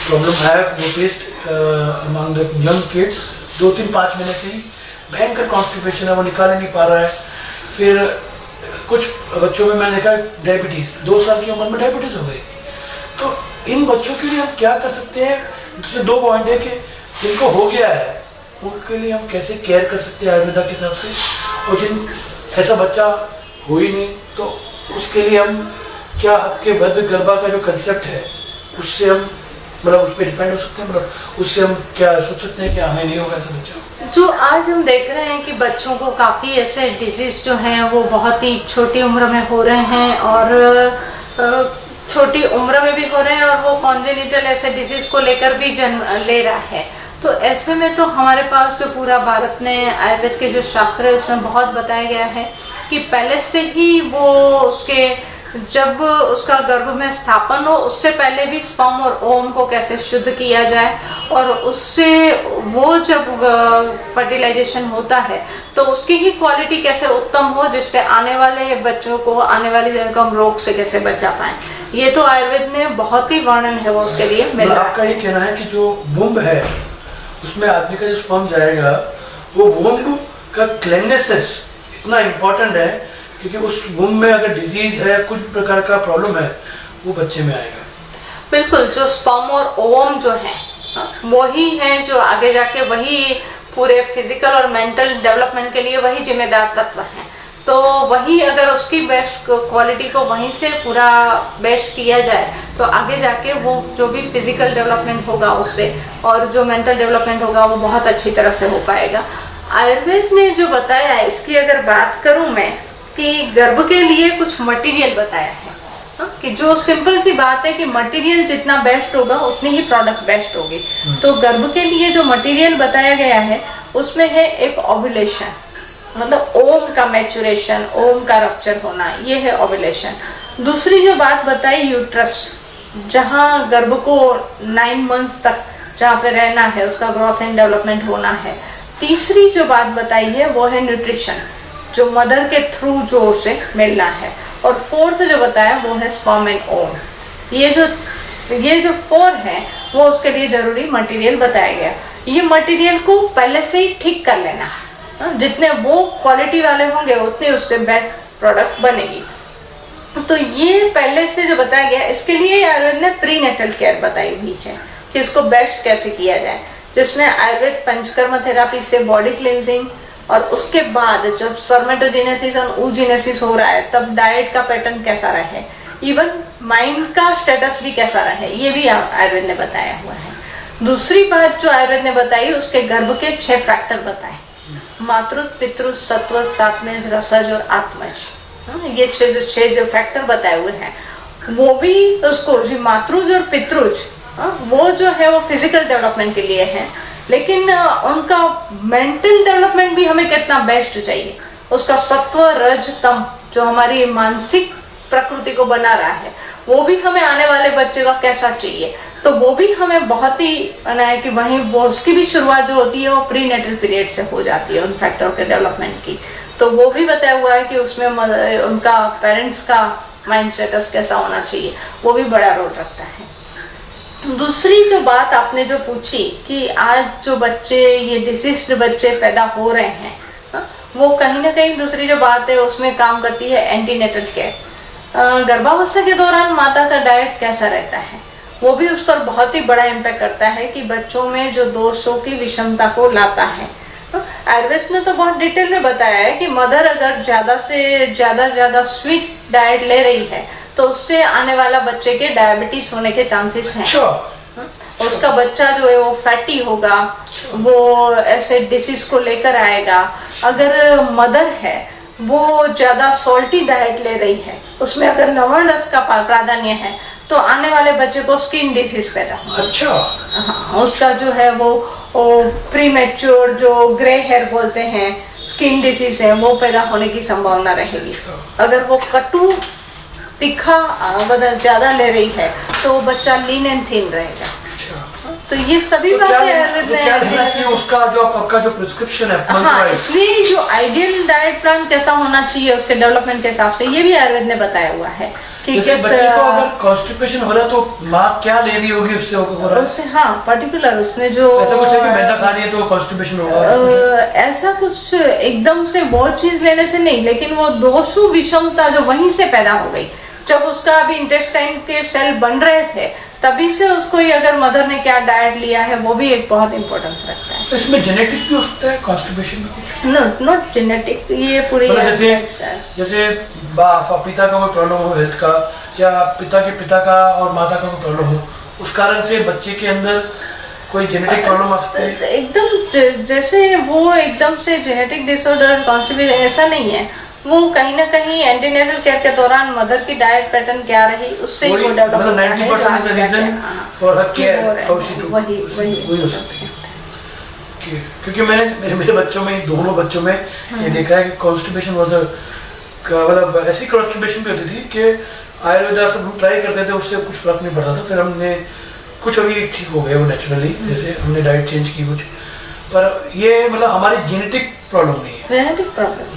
problem have noticed among the young kids. 2-3-5 महीने से ही भयंकर कॉन्स्टिपेशन है, वो निकाल ही नहीं पा रहा है। फिर कुछ बच्चों में मैंने देखा डायबिटीज, 2 साल की उम्र में डायबिटीज हो गई। तो इन बच्चों के लिए हम क्या कर सकते हैं? इसमें 2 पॉइंट है कि जिनको हो गया है उनके लिए हम कैसे केयर कर सकते हैं आयुर्वेदा के हिसाब से, और जिन ऐसा बच्चा हो ही नहीं तो उसके लिए हम क्या आपके वध गर्भा का जो कंसेप्ट है उससे हम मतलब उस पर डिपेंड हो सकते हैं, मतलब उससे हम क्या सोच सकते हैं कि हमें नहीं होगा ऐसा बच्चा? जो आज हम देख रहे हैं कि बच्चों को काफी ऐसे डिजीज जो हैं वो बहुत ही छोटी उम्र में हो रहे हैं, और छोटी उम्र में भी हो रहे हैं, और वो कॉन्जेनिटल ऐसे डिजीज को लेकर भी जन्म ले रहा है। तो ऐसे में तो हमारे पास जो पूरा भारत ने आयुर्वेद के जो शास्त्र है उसमें बहुत बताया गया है कि पहले से ही वो उसके जब उसका गर्भ में स्थापन हो उससे पहले भी स्पर्म और ओम को कैसे शुद्ध किया जाए, और उससे वो जब फर्टिलाइजेशन होता है तो उसकी ही क्वालिटी कैसे उत्तम हो, जिससे आने वाले बच्चों को आने वाली जनकम रोग से कैसे बचा पाए। ये तो आयुर्वेद ने बहुत ही वर्णन है वो उसके लिए मिल रहा है। आपका ये कहना है कि जो वुम्ब है उसमें आदमी का जो स्पर्म जाएगा वो वुम्ब का क्लीननेस इतना इम्पोर्टेंट है, क्योंकि उस वुम्ब में अगर डिजीज है, कुछ प्रकार का प्रॉब्लम है, वो बच्चे में आएगा। बिल्कुल, जो स्पर्म और ओवम जो है वही है जो आगे जाके वही पूरे फिजिकल और मेंटल डेवलपमेंट के लिए वही जिम्मेदार तत्व है। तो वही अगर उसकी बेस्ट क्वालिटी को वहीं से पूरा बेस्ट किया जाए तो आगे जाके वो जो भी फिजिकल डेवलपमेंट होगा उससे, और जो मेंटल डेवलपमेंट होगा वो बहुत अच्छी तरह से हो पाएगा। आयुर्वेद ने जो बताया है इसकी अगर बात करूं मैं कि गर्भ के लिए कुछ मटेरियल बताया है, कि जो सिंपल सी बात है कि मटेरियल जितना बेस्ट होगा उतनी ही प्रोडक्ट बेस्ट होगी। तो गर्भ के लिए जो मटेरियल बताया गया है उसमें है एक ओव्यूलेशन, मतलब ओम का मैचुरेशन, ओम का रप्चर होना, ये है ओव्यूलेशन। दूसरी जो बात बताई यूट्रस, जहाँ गर्भ को 9 मंथ्स तक जहाँ पे रहना है, उसका ग्रोथ एंड डेवलपमेंट होना है। तीसरी जो बात बताई है वो है न्यूट्रिशन, जो मदर के थ्रू जो उसे मिलना है। और फोर्थ जो बताया वो है स्पर्म एंड ओम। ये जो 4 है वो उसके लिए जरूरी मटेरियल बताया गया। ये मटेरियल को पहले से ही ठीक कर लेना, जितने वो क्वालिटी वाले होंगे उतनी उससे बेस्ट प्रोडक्ट बनेगी। तो ये पहले से जो बताया गया, इसके लिए आयुर्वेद ने प्रीनेटल केयर बताई हुई है कि इसको बेस्ट कैसे किया जाए, जिसमें आयुर्वेद पंचकर्म थेरापी से बॉडी क्लींजिंग, और उसके बाद जब स्पर्मेटोजेनेसिस और oogenesis हो रहा है तब डाइट का पैटर्न कैसा रहे, इवन माइंड का स्टेटस भी कैसा रहे, ये भी आयुर्वेद ने बताया हुआ है। दूसरी बात जो आयुर्वेद ने बताई, उसके गर्भ के 6 फैक्टर बताए, मातृत्व, पितृत्व, सत्व, सात्मज, रसज और आत्मज। ये 6 जो फैक्टर बताए हुए हैं, वो भी उसको मातृज और पितृज वो जो है वो फिजिकल डेवलपमेंट के लिए है, लेकिन उनका मेंटल डेवलपमेंट भी हमें कितना बेस्ट चाहिए, उसका सत्व, रज, तम जो हमारी मानसिक प्रकृति को बना रहा है वो भी हमें आने वाले बच्चे का कैसा चाहिए, तो वो भी हमें बहुत ही बना है कि वहीं वो उसकी भी शुरुआत जो होती है वो प्रीनेटल पीरियड से हो जाती है उन फैक्टर के डेवलपमेंट की। तो वो भी बताया हुआ है कि उसमें उनका पेरेंट्स का माइंड स्टेटस कैसा होना चाहिए, वो भी बड़ा रोल रखता है। दूसरी जो बात आपने जो पूछी कि आज जो बच्चे, ये डिसीज्ड बच्चे पैदा हो रहे हैं, वो कहीं ना कहीं दूसरी जो बात है उसमें काम करती है एंटीनेटल केयर। गर्भावस्था के दौरान माता का डाइट कैसा रहता है वो भी उस पर बहुत ही बड़ा इम्पैक्ट करता है कि बच्चों में जो दोषों की विषमता को लाता है। आयुर्वेद ने तो बहुत डिटेल में बताया है कि मदर अगर ज्यादा से ज्यादा स्वीट डाइट ले रही है तो उससे आने वाला बच्चे के डायबिटीज होने के चांसेस हैं। अच्छा, उसका बच्चा जो है वो फैटी होगा, वो ऐसे डिसीज को लेकर आएगा। अगर मदर है वो ज्यादा सॉल्टी डाइट ले रही है, उसमें अगर लवण रस का प्राधान्य है, तो आने वाले बच्चे को स्किन डिसीज पैदा होगा। अच्छा, हाँ, उसका जो है वो प्री मैच्योर जो ग्रे हेयर बोलते हैं, स्किन डिसीज है, वो पैदा होने की संभावना रहेगी। अगर वो कटु तीखा ज्यादा ले रही है तो बच्चा लीन एंड थिन रहेगा। तो ये सभी तो बातें क्या लेना चाहिए उसका जो आपका जो प्रिस्क्रिप्शन है? हाँ, इसलिए जो आइडियल डाइट प्लान कैसा होना चाहिए उसके डेवलपमेंट के हिसाब से ये भी आयुर्वेद ने बताया हुआ है कि जैसे बच्चे को अगर कॉन्स्टिपेशन हो रहा है तो माँ क्या ले रही होगी उससे हो रहा है? उससे हाँ पर्टिकुलर उसने जो ऐसा कुछ है कि मैदा खा रही है तो कॉन्स्टिपेशन होगा? ऐसा कुछ एकदम से बहुत चीज लेने से नहीं, लेकिन वो दोषु विषमता जो वहीं से पैदा हो गई, जब उसका अभी इंटेस्टाइन के सेल बन रहे थे तभी से उसको ही अगर मदर ने क्या डाइट लिया है वो भी एक बहुत इंपॉर्टेंस रखता है। तो इसमें जेनेटिक भी हो सकता है कॉन्स्टिपेशन में कुछ? नो, नॉट जेनेटिक, ये पूरी जैसे पिता का कोई प्रॉब्लम हो हेल्थ का, या पिता के पिता का और माता का कोई प्रॉब्लम हो, उस कारण से बच्चे के अंदर कोई जेनेटिक प्रॉब्लम आ सकती है? एकदम जैसे वो एकदम से जेनेटिक डिसऑर्डर कॉन्स्टिपेशन ऐसा नहीं है, वो कहीं ना कहीं एंटीनेटल केयर के दौरान मदर की डाइट पैटर्न क्या रही उससे ही वो डेवलप होता है। 90% is the reason for her care how she do, वही हो सकती है। क्योंकि मैंने मेरे बच्चों में, दोनों बच्चों में ये देखा है कि कॉन्स्टिपेशन वाज मतलब ऐसी कॉन्स्टिपेशन भी होती थी कि आयुर्वेदा सब हम ट्राई करते थे, उससे कुछ फर्क नहीं पड़ता था। फिर हमने कुछ अभी ठीक हो गए वो नेचुरली, जैसे हमने डाइट चेंज की कुछ, पर ये मतलब हमारी जेनेटिक प्रॉब्लम नहीं है। Genetic problem